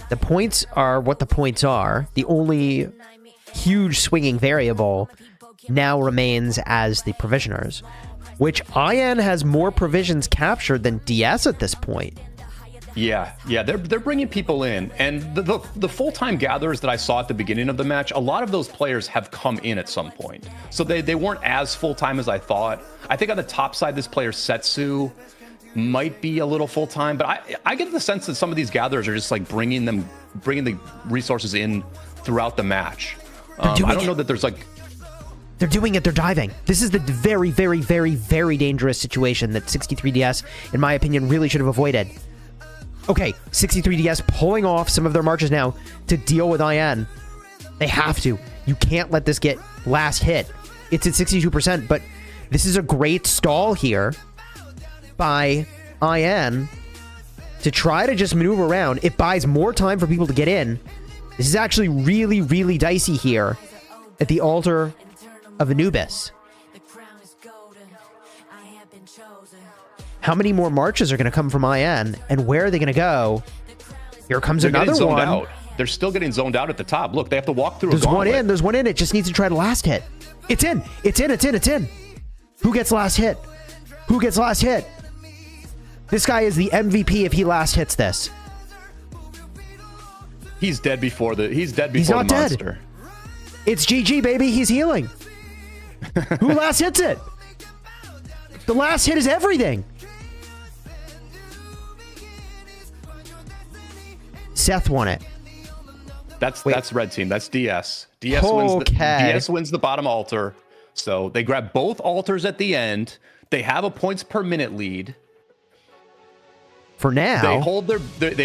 the points are what the points are. The only huge swinging variable now remains as the provisioners, which IN has more provisions captured than DS at this point. Yeah, they're bringing people in, and the full-time gatherers that I saw at the beginning of the match, a lot of those players have come in at some point, so they weren't as full-time as I thought. I think on the top side, this player Setsu might be a little full-time, but I get the sense that some of these gatherers are just like bringing the resources in throughout the match. I don't know that there's like. They're doing it. They're diving. This is the very, very, very, very dangerous situation that 63DS, in my opinion, really should have avoided. Okay, 63DS pulling off some of their marches now to deal with IN. They have to. You can't let this get last hit. It's at 62%, but this is a great stall here by IN to try to just maneuver around. It buys more time for people to get in. This is actually really, really dicey here at the altar of Anubis. How many more marches are going to come from IN, and where are they going to go? Here comes another one. Out. They're still getting zoned out at the top. Look, they have to walk through. There's one in. There's one in. It just needs to try the last hit. It's in. It's in. It's in. It's in. Who gets last hit? Who gets last hit? This guy is the MVP if he last hits this. He's dead before the. He's dead before He's not the monster. Dead. It's GG, baby. He's healing. Who last hits it? The last hit is everything. Seth won it. That's red team. That's DS. DS wins the bottom altar. So they grab both altars at the end. They have a points per minute lead. For now. They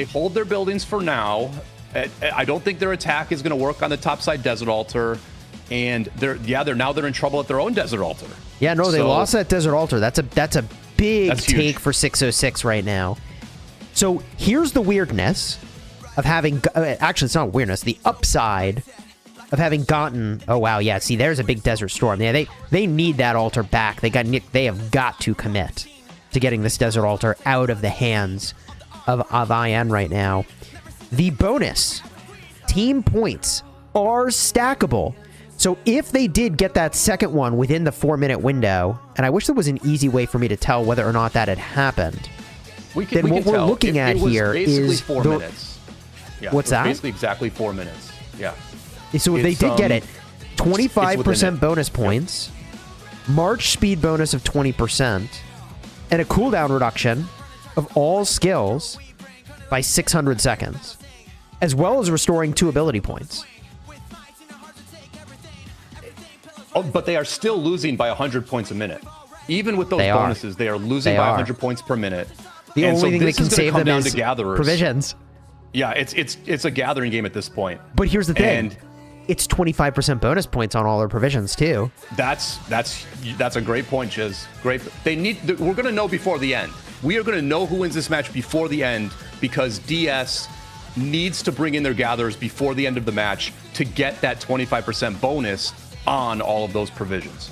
hold their buildings for now. I don't think their attack is going to work on the topside desert altar. And they're in trouble at their own desert altar. Yeah, no, they lost that desert altar. That's a big take for 606 right now. So here's the weirdness of having actually it's not weirdness, the upside of having gotten oh wow, yeah, see there's a big desert storm. Yeah, they need that altar back. They have got to commit to getting this desert altar out of the hands of IN right now. The bonus team points are stackable. So if they did get that second one within the 4-minute window, and I wish there was an easy way for me to tell whether or not that had happened, then what we're looking at here is 4 minutes. Yeah, what's that? Basically exactly 4 minutes. Yeah. So if they did get it, 25% bonus points, march speed bonus of 20%, and a cooldown reduction of all skills by 600 seconds, as well as restoring 2 ability points. Oh, but they are still losing by 100 points a minute. Even with those bonuses, they are losing by 100 points per minute. The only thing that can save them is provisions. Yeah, it's a gathering game at this point. But here's the thing. And it's 25% bonus points on all their provisions too. That's a great point, Chiz. Great. We're going to know before the end. We are going to know who wins this match before the end because DS needs to bring in their gatherers before the end of the match to get that 25% bonus on all of those provisions.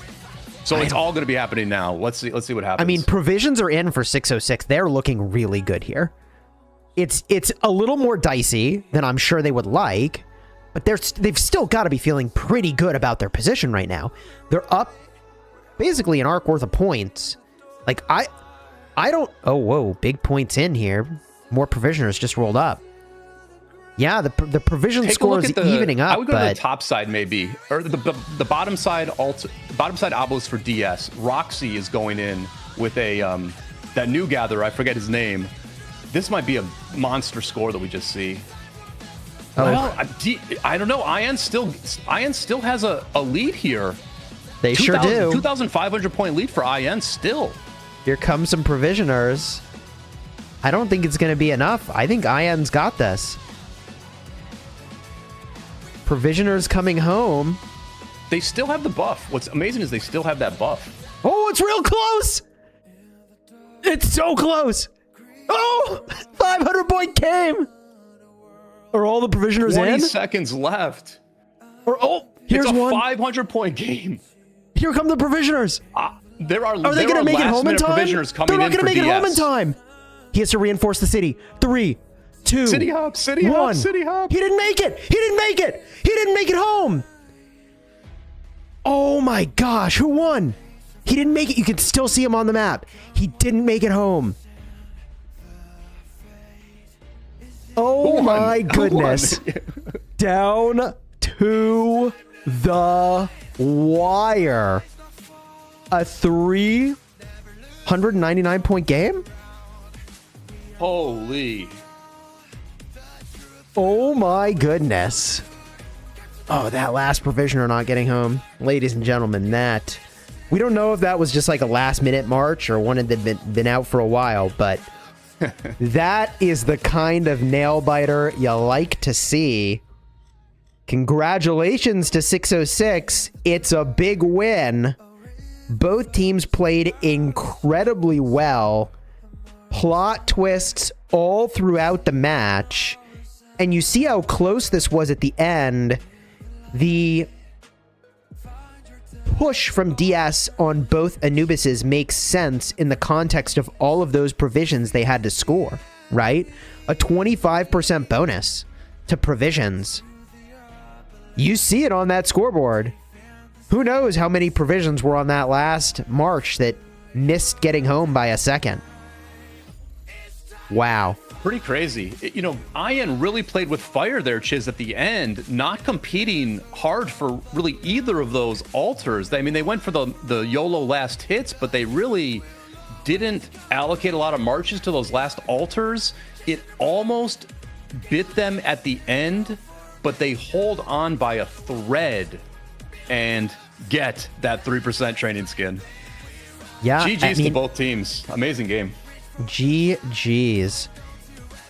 So it's all going to be happening now. Let's see what happens. I mean, provisions are in for 606. They're looking really good here. It's a little more dicey than I'm sure they would like, but they've still got to be feeling pretty good about their position right now. They're up basically an arc worth of points. Like I don't. Oh whoa, big points in here. More provisioners just rolled up. Yeah, the provision score is evening up. I would go to the top side maybe, or the bottom side bottom side obelisk for DS. Roxy is going in with a that new gatherer. I forget his name. This might be a monster score that we just see. Oh. Well, I don't know. IN still has a lead here. They sure do. 2,500 point lead for IN still. Here comes some provisioners. I don't think it's going to be enough. I think IN's got this. Provisioners coming home. They still have the buff. What's amazing is they still have that buff. Oh, it's real close. It's so close. Oh, 500-point game. Are all the provisioners 20 in? seconds left. Or here's it's a one. 500-point game. Here come the provisioners. Are they going to make it home in time? Provisioners coming They're not going to make it home in time. He has to reinforce the city. 3, 2, City hop, city hop, 1. city hop. He didn't make it. He didn't make it. He didn't make it home. Oh my gosh, who won? He didn't make it. You can still see him on the map. He didn't make it home. Oh my goodness. Down to the wire. A 399-point game? Holy. Oh my goodness. Oh, that last provisioner not getting home. Ladies and gentlemen, that... We don't know if that was just like a last-minute march or one that had been out for a while, but that is the kind of nail-biter you like to see. Congratulations to 606. It's a big win. Both teams played incredibly well. Plot twists all throughout the match. And you see how close this was at the end. The push from DS on both Anubises makes sense in the context of all of those provisions they had to score, right? A 25% bonus to provisions. You see it on that scoreboard. Who knows how many provisions were on that last march that missed getting home by a second? Wow. Pretty crazy. You know, IN really played with fire there, Chiz, at the end, not competing hard for really either of those altars. I mean, they went for the YOLO last hits, but they really didn't allocate a lot of marches to those last altars. It almost bit them at the end, but they hold on by a thread and get that 3% training skin. Yeah. GG's to both teams. Amazing game. GG's.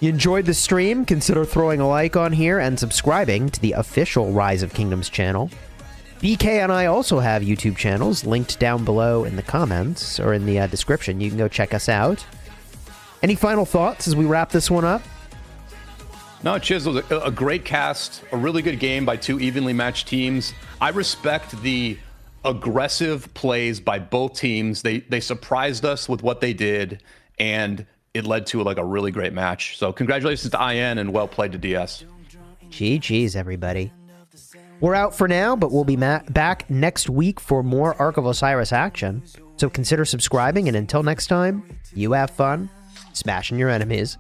You enjoyed the stream? Consider throwing a like on here and subscribing to the official Rise of Kingdoms channel. BK and I also have YouTube channels linked down below in the comments or in the description. You can go check us out. Any final thoughts as we wrap this one up? No, Chiz, was a great cast, a really good game by two evenly matched teams. I respect the aggressive plays by both teams. They surprised us with what they did, and it led to like a really great match. So congratulations to IN and well played to DS. GG's, everybody. We're out for now, but we'll be back next week for more Ark of Osiris action. So consider subscribing, and until next time, you have fun smashing your enemies.